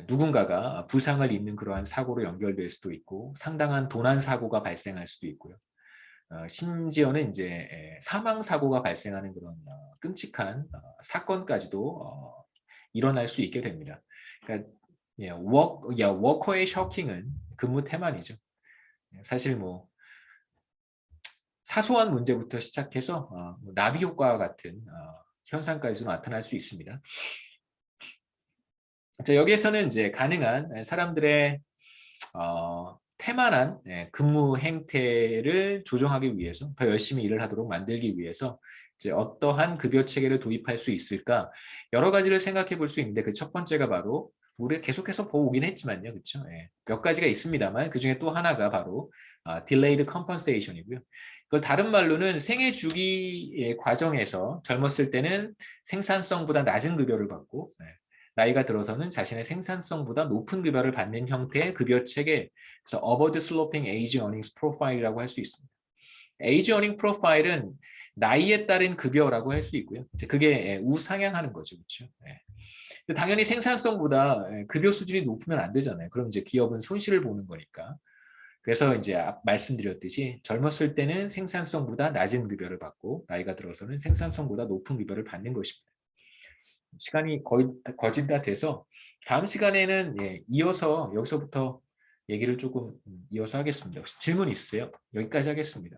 누군가가 부상을 입는 그러한 사고로 연결될 수도 있고 상당한 도난 사고가 발생할 수도 있고요. 심지어는 이제 사망 사고가 발생하는 그런 끔찍한 사건까지도 일어날 수 있게 됩니다. 그러니까 워커의 셔킹은 근무 태만이죠. 사실 뭐 사소한 문제부터 시작해서 뭐 나비 효과와 같은 현상까지도 나타날 수 있습니다. 자, 여기에서는 이제 가능한 사람들의 태만한 근무 행태를 조정하기 위해서 더 열심히 일을 하도록 만들기 위해서 이제 어떠한 급여 체계를 도입할 수 있을까 여러 가지를 생각해 볼 수 있는데 그 첫 번째가 바로 우리가 계속해서 보긴 했지만요, 그렇죠? 몇 가지가 있습니다만 그 중에 또 하나가 바로 delayed compensation이고요. 그걸 다른 말로는 생애 주기의 과정에서 젊었을 때는 생산성보다 낮은 급여를 받고 나이가 들어서는 자신의 생산성보다 높은 급여를 받는 형태의 급여 체계, 그래서 upward sloping age earnings profile이라고 할 수 있습니다. age earning profile은 나이에 따른 급여라고 할 수 있고요. 그게 우상향하는 거죠, 그렇죠? 당연히 생산성보다 급여 수준이 높으면 안 되잖아요. 그럼 이제 기업은 손실을 보는 거니까. 그래서 이제 말씀드렸듯이 젊었을 때는 생산성보다 낮은 급여를 받고 나이가 들어서는 생산성보다 높은 급여를 받는 것입니다. 시간이 거의 다 돼서 다음 시간에는 이어서 여기서부터 얘기를 조금 이어서 하겠습니다. 혹시 질문 있으세요? 여기까지 하겠습니다.